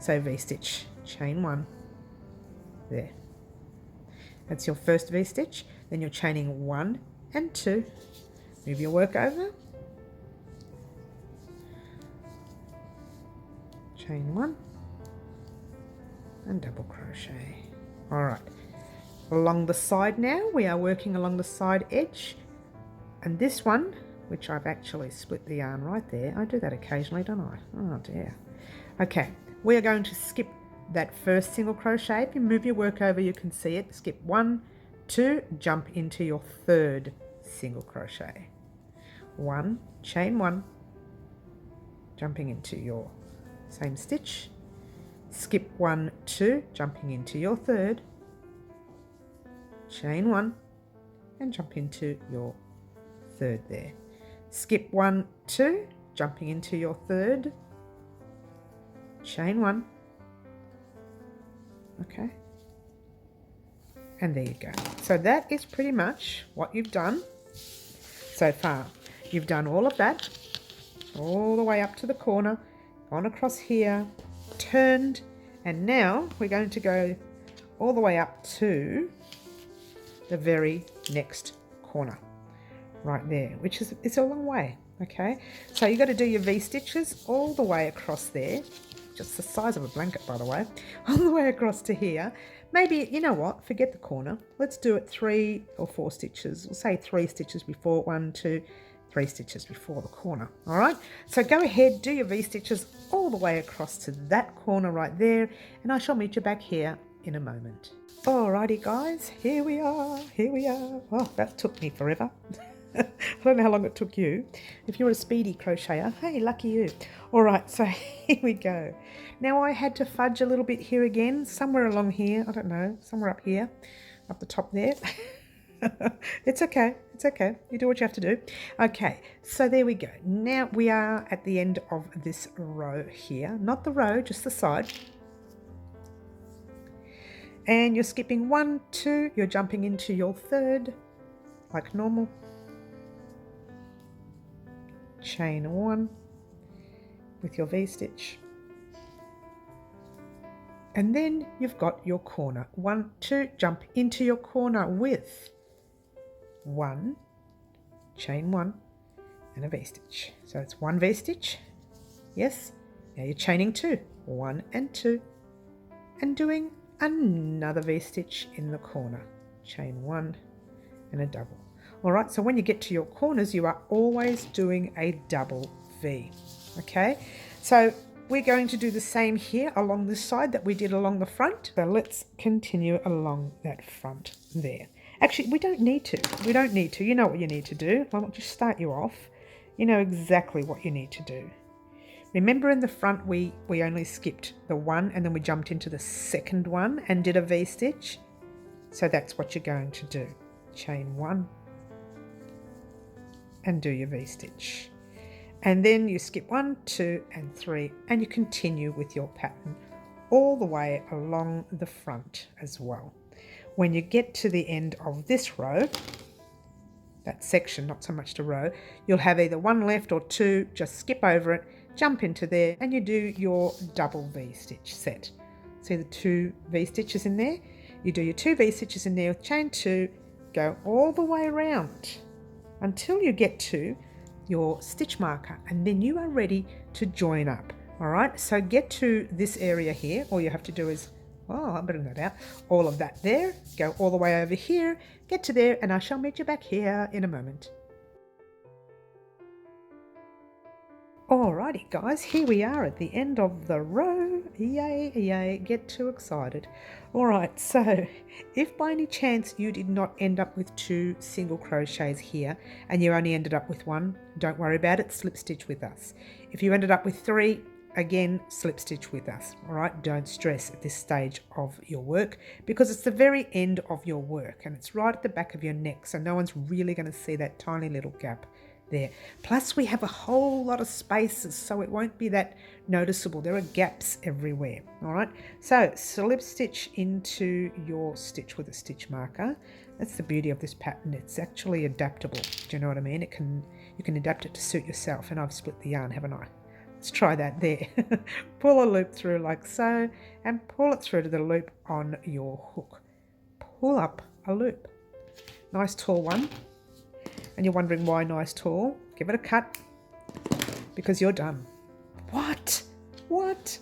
A: So V-stitch, chain 1, there. That's your first V-stitch. Then you're chaining 1 and 2. Move your work over. Chain 1 and double crochet. All right. Along the side now, we are working along the side edge. And this one, which I've actually split the yarn right there. I do that occasionally, don't I? Oh dear. Okay, we are going to skip that first single crochet. If you move your work over, you can see it. Skip 1, 2, jump into your third single crochet. 1, chain 1, jumping into your same stitch, skip 1, 2, jumping into your third, chain 1 and jump into your third there. Skip 1, 2, jumping into your third, chain 1, okay, and there you go. So that is pretty much what you've done so far. You've done all of that, all the way up to the corner, gone across here, turned, and now we're going to go all the way up to the very next corner right there, which is, it's a long way. Okay, so you got to do your V-stitches all the way across there, just the size of a blanket, by the way, all the way across to here. Maybe, you know what, forget the corner, let's do it 3 or 4 stitches. We'll say 3 stitches before, 1, 2, 3 stitches before the corner. All right, so go ahead, do your V-stitches all the way across to that corner right there, and I shall meet you back here in a moment. Alrighty guys, here we are. Oh, that took me forever. I don't know how long it took you. If you're a speedy crocheter, hey, lucky you. All right, so here we go. Now I had to fudge a little bit here again, somewhere along here, I don't know, somewhere up here, up the top there. It's okay, it's okay. You do what you have to do. Okay, so there we go. Now we are at the end of this row here. Not the row, just the side. And you're skipping 1, 2, you're jumping into your third, like normal. Chain 1 with your V-stitch. And then you've got your corner. 1, 2, jump into your corner with 1, chain 1 and a V-stitch. So it's 1 V-stitch. Yes. Now you're chaining 2, 1 and 2, and doing another V-stitch in the corner. Chain 1 and a double. All right, so when you get to your corners, you are always doing a double V. Okay, so we're going to do the same here along this side that we did along the front. So let's continue along that front there. Actually, we don't need to. We don't need to. You know what you need to do. I'll just start you off. You know exactly what you need to do. Remember in the front we only skipped the 1 and then we jumped into the second one and did a V-stitch. So that's what you're going to do. Chain 1 and do your V-stitch. And then you skip 1, 2 and 3 and you continue with your pattern all the way along the front as well. When you get to the end of this row, that section, not so much the row, you'll have either 1 left or 2, just skip over it, jump into there and you do your double V-stitch set. See the 2 V-stitches in there? You do your 2 V-stitches in there with chain 2, go all the way around until you get to your stitch marker and then you are ready to join up. All right, so get to this area here. All you have to do is, oh, I'm putting that out, all of that there, go all the way over here, get to there, and I shall meet you back here in a moment. Alrighty guys, here we are at the end of the row. Yay, yay, get too excited. Alright, so if by any chance you did not end up with 2 single crochets here and you only ended up with 1, don't worry about it, slip stitch with us. If you ended up with 3, again, slip stitch with us. Alright, don't stress at this stage of your work because it's the very end of your work and it's right at the back of your neck, so no one's really going to see that tiny little gap there. Plus we have a whole lot of spaces, so it won't be that noticeable. There are gaps everywhere. All right, so slip stitch into your stitch with a stitch marker. That's the beauty of this pattern. It's actually adaptable. Do you know what I mean? You can adapt it to suit yourself, and I've split the yarn, haven't I? Let's try that there. Pull a loop through like so and pull it through to the loop on your hook. Pull up a loop. Nice tall one. And you're wondering why nice tall, give it a cut because you're done. What? What?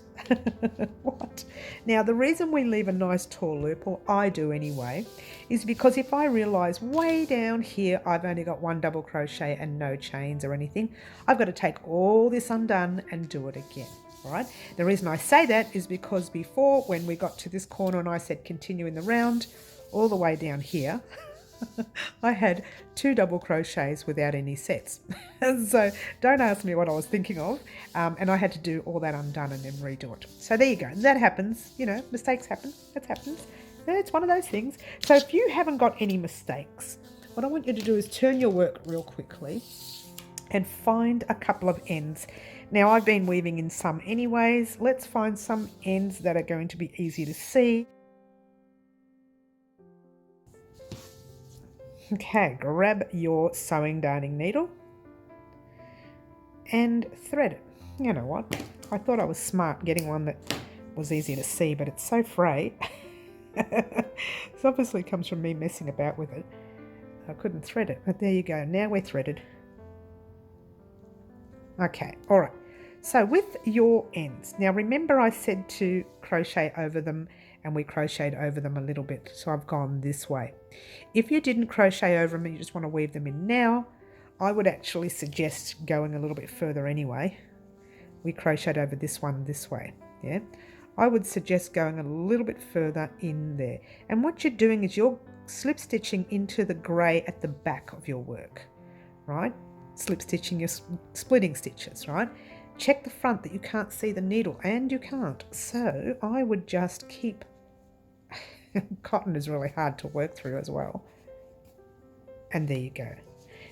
A: What? Now the reason we leave a nice tall loop, or I do anyway, is because if I realise way down here I've only got 1 double crochet and no chains or anything, I've got to take all this undone and do it again. All right. The reason I say that is because before, when we got to this corner and I said continue in the round all the way down here, I had 2 double crochets without any sets. So don't ask me what I was thinking of. And I had to do all that undone and then redo it. So there you go. That happens. You know, mistakes happen. That happens. It's one of those things. So if you haven't got any mistakes, what I want you to do is turn your work real quickly and find a couple of ends. Now I've been weaving in some anyways. Let's find some ends that are going to be easy to see. Okay, grab your sewing darning needle and thread it. You know what? I thought I was smart getting one that was easy to see, but it's so frayed. This obviously comes from me messing about with it. I couldn't thread it, but there you go. Now we're threaded. Okay, all right. So with your ends, now remember I said to crochet over them, and we crocheted over them a little bit, so I've gone this way. If you didn't crochet over them and you just want to weave them in now, I would actually suggest going a little bit further anyway. We crocheted over this one this way, yeah? I would suggest going a little bit further in there. And what you're doing is you're slip stitching into the grey at the back of your work, right? Slip stitching your splitting stitches, right? Check the front that you can't see the needle, and you can't. So I would just keep... Cotton is really hard to work through as well. And there you go.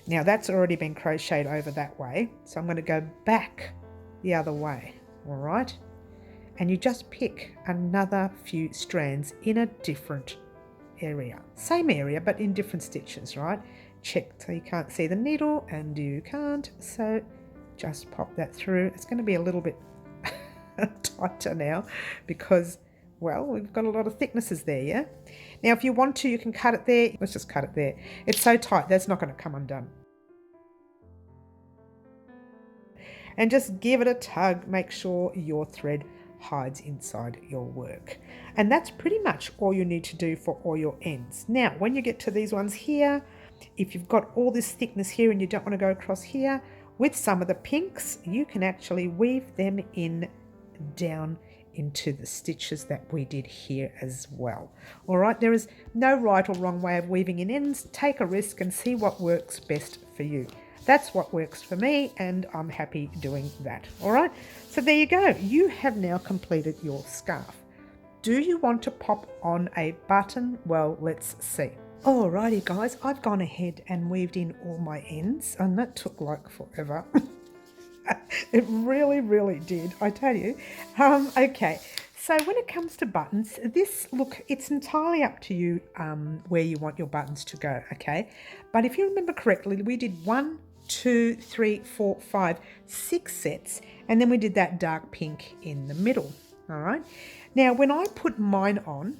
A: Now that's already been crocheted over that way, so I'm going to go back the other way, all right? And you just pick another few strands in a different area. Same area, but in different stitches, right? Check so you can't see the needle, and you can't, so just pop that through. It's going to be a little bit tighter now because, well, we've got a lot of thicknesses there, yeah? Now, if you want to, you can cut it there. Let's just cut it there. It's so tight, that's not going to come undone. And just give it a tug. Make sure your thread hides inside your work. And that's pretty much all you need to do for all your ends. Now, when you get to these ones here, if you've got all this thickness here and you don't want to go across here, with some of the pinks, you can actually weave them in down into the stitches that we did here as well. All right, there is no right or wrong way of weaving in ends. Take a risk and see what works best for you. That's what works for me, and I'm happy doing that. All right, so there you go. You have now completed your scarf. Do you want to pop on a button? Well, let's see. Alrighty guys, I've gone ahead and weaved in all my ends, and that took like forever. It really did, I tell you. Okay, so when it comes to buttons, look, it's entirely up to you where you want your buttons to go, okay? But if you remember correctly, we did 1, 2, 3, 4, 5, 6 sets, and then we did that dark pink in the middle, all right? Now, when I put mine on,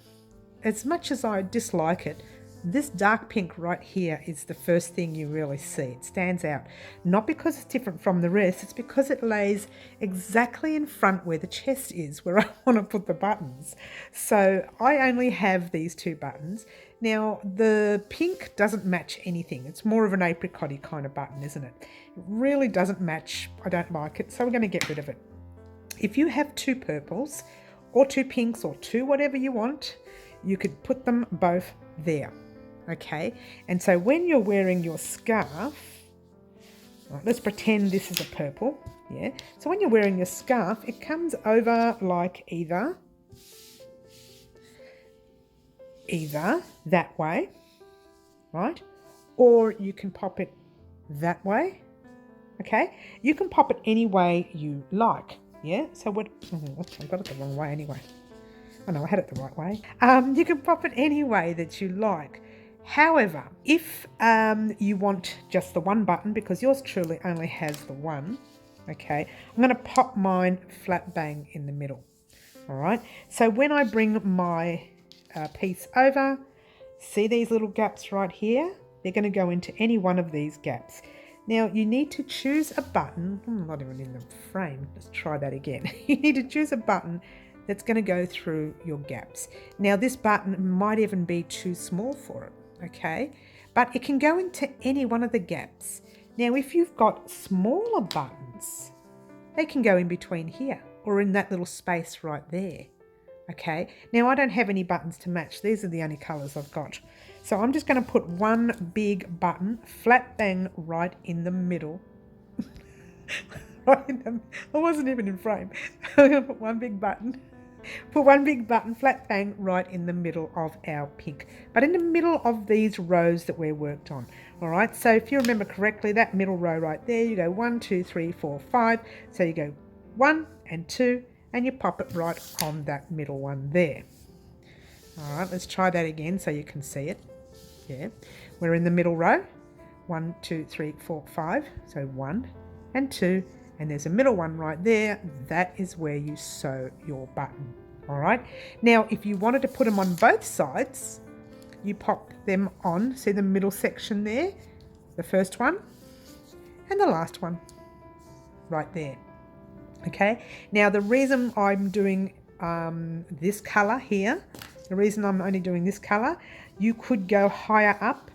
A: as much as I dislike it, this dark pink right here is the first thing you really see. It stands out. Not because it's different from the rest, it's because it lays exactly in front where the chest is, where I want to put the buttons. So I only have these 2 buttons. Now, the pink doesn't match anything. It's more of an apricot-y kind of button, isn't it? It really doesn't match. I don't like it, so we're going to get rid of it. If you have 2 purples, or 2 pinks, or 2 whatever you want, you could put them both there. Okay, and so when you're wearing your scarf, right, let's pretend this is a purple, yeah? So when you're wearing your scarf, it comes over like either that way, right? Or you can pop it that way, okay? You can pop it any way you like, yeah? So what, I got it the wrong way anyway. Oh no, I had it the right way. You can pop it any way that you like. However, if you want just the one button, because yours truly only has the one, okay, I'm going to pop mine flat bang in the middle. All right, so when I bring my piece over, see these little gaps right here? They're going to go into any one of these gaps. Now you need to choose a button, not even in the frame, let's try that again. You need to choose a button that's going to go through your gaps. Now this button might even be too small for it. Okay, but it can go into any one of the gaps. Now, if you've got smaller buttons, they can go in between here or in that little space right there. Okay, now I don't have any buttons to match. These are the only colours I've got. So I'm just going to put one big button flat bang right in the middle. I wasn't even in frame. I'm going to put one big button. Put one big button flat bang right in the middle of our pink, but in the middle of these rows that we're worked on. All right, so if you remember correctly, that middle row right there, you go 1, 2, 3, 4, 5. So you go 1 and 2, and you pop it right on that middle one there. All right, let's try that again so you can see it. Yeah, we're in the middle row. 1, 2, 3, 4, 5. So 1 and 2. And there's a middle one right there. That is where you sew your button. All right. Now, if you wanted to put them on both sides, you pop them on. See the middle section there? The first one and the last one right there. Okay. Now, the reason I'm doing this color here, the reason I'm only doing this color, you could go higher up,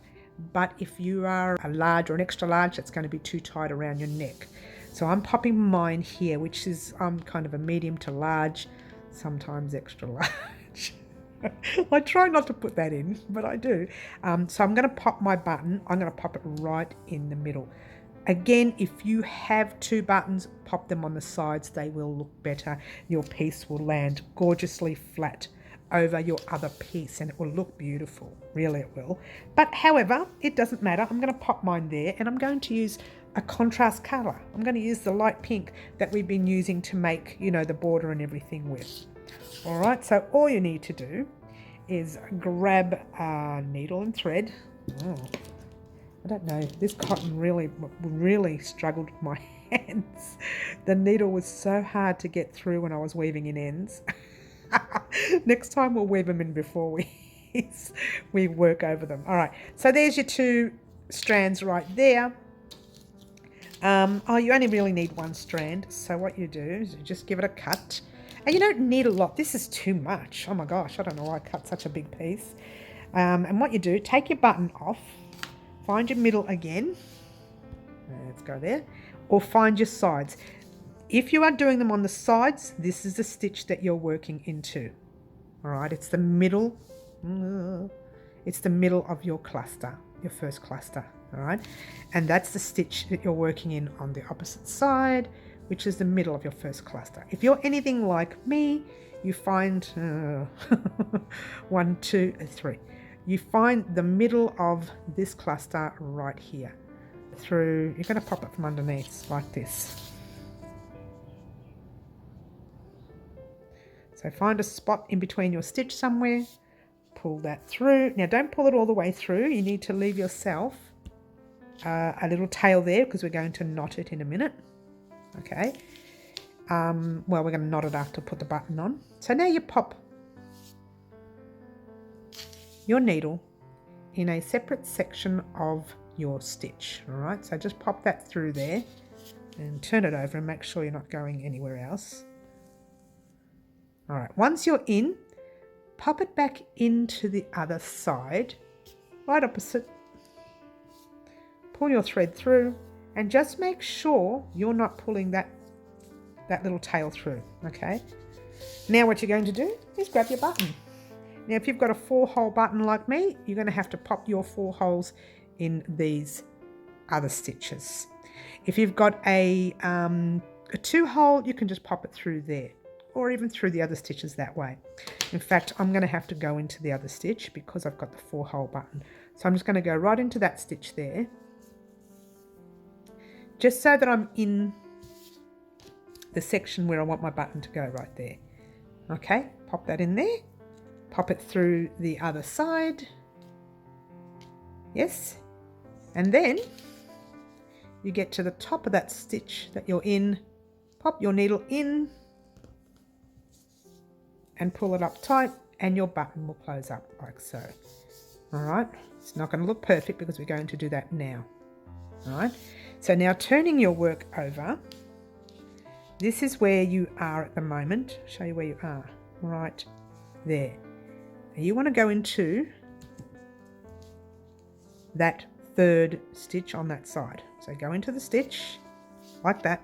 A: but if you are a large or an extra large, it's going to be too tight around your neck. So I'm popping mine here, which is kind of a medium to large, sometimes extra large. I try not to put that in, but I do. So I'm going to pop my button. I'm going to pop it right in the middle. Again, if you have two buttons, pop them on the sides. They will look better. Your piece will land gorgeously flat over your other piece and it will look beautiful. Really it will. But however, it doesn't matter. I'm going to pop mine there and I'm going to use a contrast color. I'm going to use the light pink that we've been using to make, you know, the border and everything with. All right, so all you need to do is grab a needle and thread. I don't know, this cotton really struggled with my hands. The needle was so hard to get through when I was weaving in ends. Next time we'll weave them in before we work over them. All right, so there's your two strands right there. You only really need one strand, so what you do is you just give it a cut, and you don't need a lot. This is too much. Oh my gosh, I don't know why I cut such a big piece. And what you do, take your button off, find your middle again, let's go there, or find your sides. If you are doing them on the sides, this is the stitch that you're working into. All right, it's the middle of your cluster, your first cluster. All right, and that's the stitch that you're working in on the opposite side, which is the middle of your first cluster. If you're anything like me, you find 1, 2, 3. You find the middle of this cluster right here. You're going to pop it from underneath like this. So find a spot in between your stitch somewhere, pull that through. Now don't pull it all the way through. You need to leave yourself a little tail there because we're going to knot it in a minute. Okay. Well, we're going to knot it after put the button on. So now you pop your needle in a separate section of your stitch. All right. So just pop that through there and turn it over and make sure you're not going anywhere else. All right. Once you're in, pop it back into the other side, right opposite. Pull your thread through and just make sure you're not pulling that little tail through, okay? Now what you're going to do is grab your button. Now if you've got a 4-hole button like me, you're going to have to pop your 4 holes in these other stitches. If you've got a 2-hole, you can just pop it through there or even through the other stitches that way. In fact, I'm going to have to go into the other stitch because I've got the 4-hole button. So I'm just going to go right into that stitch there, just so that I'm in the section where I want my button to go right there. Okay, pop that in there, pop it through the other side. Yes, and then you get to the top of that stitch that you're in, pop your needle in and pull it up tight and your button will close up like so. All right, it's not going to look perfect because we're going to do that now. All right, so now turning your work over, this is where you are at the moment. Show you where you are, right there. Now you want to go into that 3rd stitch on that side. So go into the stitch like that.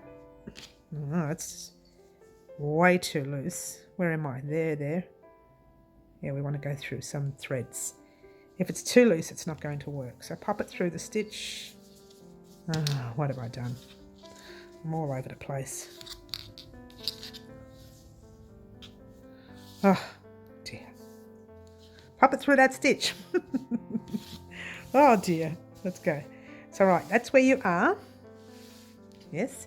A: Oh, it's way too loose. Where am I? There. Yeah, we want to go through some threads. If it's too loose, it's not going to work. So pop it through the stitch. Ah, what have I done? I'm all over the place. Oh dear. Pop it through that stitch. Oh dear. Let's go. So right, that's where you are. Yes,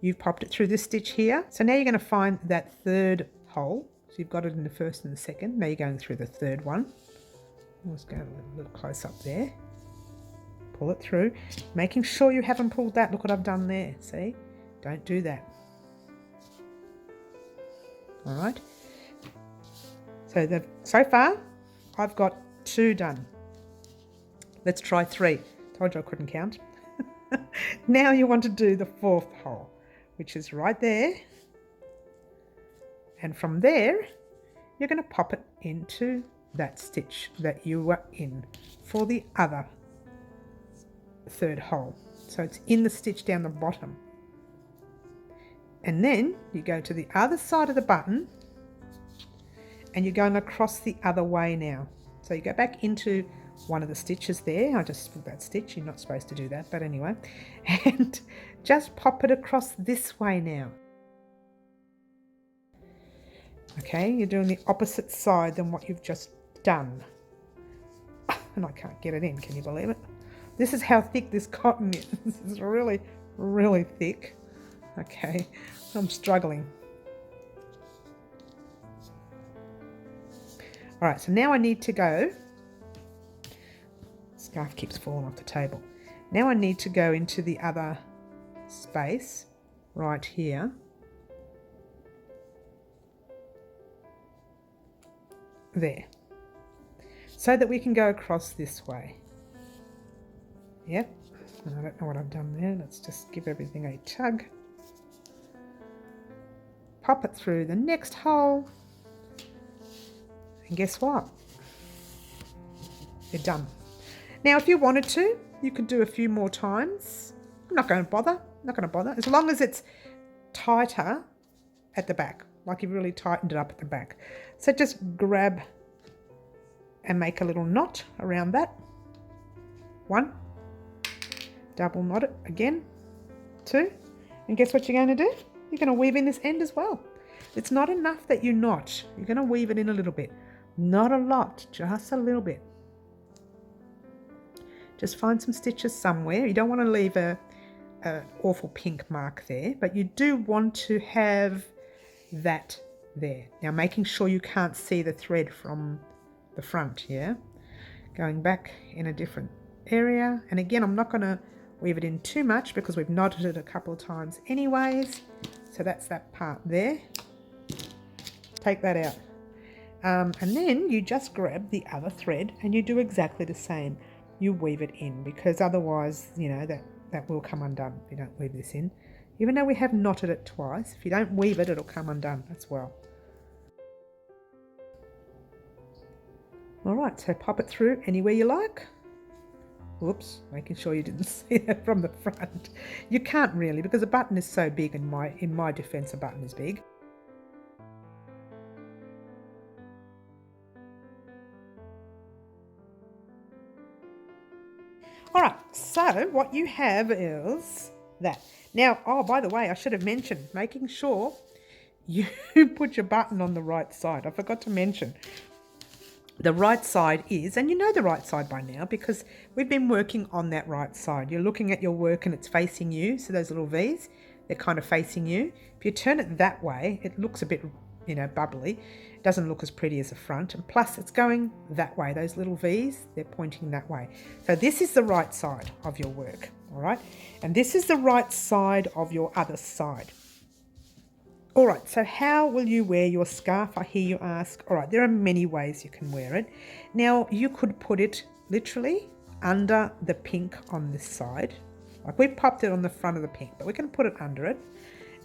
A: you've popped it through this stitch here. So now you're going to find that third hole. So you've got it in the first and the second. Now you're going through the third one. Let's go a little close up there. Pull it through, making sure you haven't pulled that. Look what I've done there. See? Don't do that. All right. So far, I've got 2 done. Let's try 3. Told you I couldn't count. Now you want to do the 4th hole, which is right there. And from there, you're going to pop it into that stitch that you were in for the other 3rd hole. So it's in the stitch down the bottom. And then you go to the other side of the button and you're going across the other way now. So you go back into one of the stitches there. I just put that stitch. You're not supposed to do that, but anyway. And just pop it across this way now. Okay, you're doing the opposite side than what you've just done. And I can't get it in, can you believe it? This is how thick this cotton is. This is really, really thick. Okay, I'm struggling. All right, so now I need to go. Scarf keeps falling off the table. Now I need to go into the other space right here. There. So that we can go across this way. Yep. And I don't know what I've done there. Let's just give everything a tug. Pop it through the next hole. And guess what? You're done. Now, if you wanted to, you could do a few more times. I'm not going to bother. I'm not going to bother. As long as it's tighter at the back, like you've really tightened it up at the back. So just grab and make a little knot around that. 1. Double knot it again. 2. And guess what you're going to do? You're going to weave in this end as well. It's not enough that you knot. You're going to weave it in a little bit. Not a lot, just a little bit. Just find some stitches somewhere. You don't want to leave an awful pink mark there, but you do want to have that there. Now making sure you can't see the thread from the front, yeah? Going back in a different area. And again, I'm not going to weave it in too much because we've knotted it a couple of times anyways. So that's that part there. Take that out. And then you just grab the other thread and you do exactly the same. You weave it in because otherwise, you know, that will come undone if you don't weave this in. Even though we have knotted it twice, if you don't weave it, it'll come undone as well. All right, so pop it through anywhere you like. Whoops, making sure you didn't see that from the front. You can't really because the button is so big. In my defense, a button is big. All right, so what you have is that. Now, oh, by the way, I should have mentioned, making sure you put your button on the right side. I forgot to mention. The right side is, and you know the right side by now because we've been working on that right side. You're looking at your work and it's facing you. So those little V's, they're kind of facing you. If you turn it that way, it looks a bit, you know, bubbly. It doesn't look as pretty as the front. And plus it's going that way. Those little V's, they're pointing that way. So this is the right side of your work, all right? And this is the right side of your other side. All right, so how will you wear your scarf? I hear you ask. All right, there are many ways you can wear it. Now, you could put it literally under the pink on this side. Like we've popped it on the front of the pink, but we can put it under it.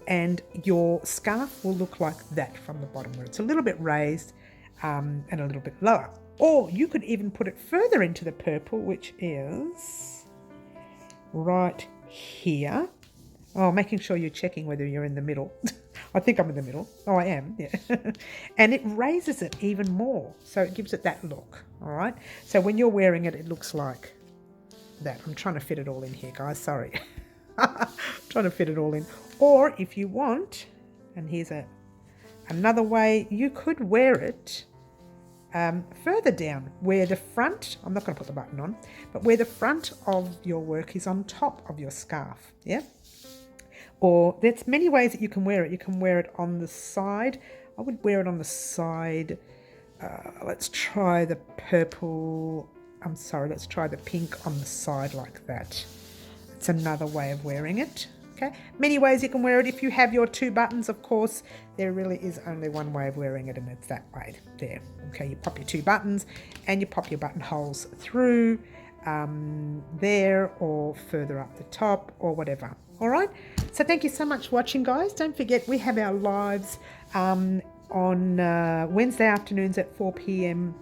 A: And your scarf will look like that from the bottom where it's a little bit raised and a little bit lower. Or you could even put it further into the purple, which is right here. Oh, making sure you're checking whether you're in the middle. I think I'm in the middle. Oh, I am, yeah. And it raises it even more, so it gives it that look, all right? So when you're wearing it, it looks like that. I'm trying to fit it all in here, guys, sorry. Trying to fit it all in. Or if you want, and here's another way, you could wear it further down where the front, I'm not going to put the button on, but where the front of your work is on top of your scarf, yeah? Or there's many ways that you can wear it. You can wear it on the side. I would wear it on the side. Let's try the purple. Let's try the pink on the side like that. It's another way of wearing it. Okay, many ways you can wear it. If you have your 2 buttons, of course, there really is only one way of wearing it, and it's that way there. Okay, you pop your 2 buttons and you pop your buttonholes through there or further up the top or whatever. All right, so thank you so much for watching, guys. Don't forget, we have our lives on Wednesday afternoons at 4 p.m.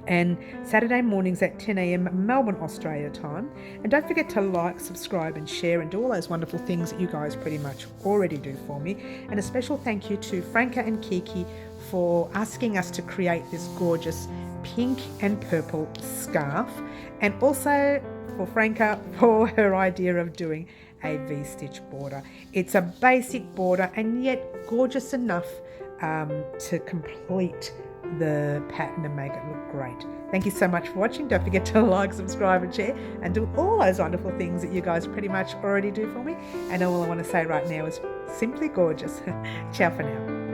A: and Saturday mornings at 10 a.m. Melbourne, Australia time. And don't forget to like, subscribe and share and do all those wonderful things that you guys pretty much already do for me. And a special thank you to Franca and Kiki for asking us to create this gorgeous pink and purple scarf, and also for Franca for her idea of doing a V-stitch border. It's a basic border and yet gorgeous enough to complete the pattern and make it look great. Thank you so much for watching. Don't forget to like, subscribe and share and do all those wonderful things that you guys pretty much already do for me. And all I want to say right now is simply gorgeous. Ciao for now.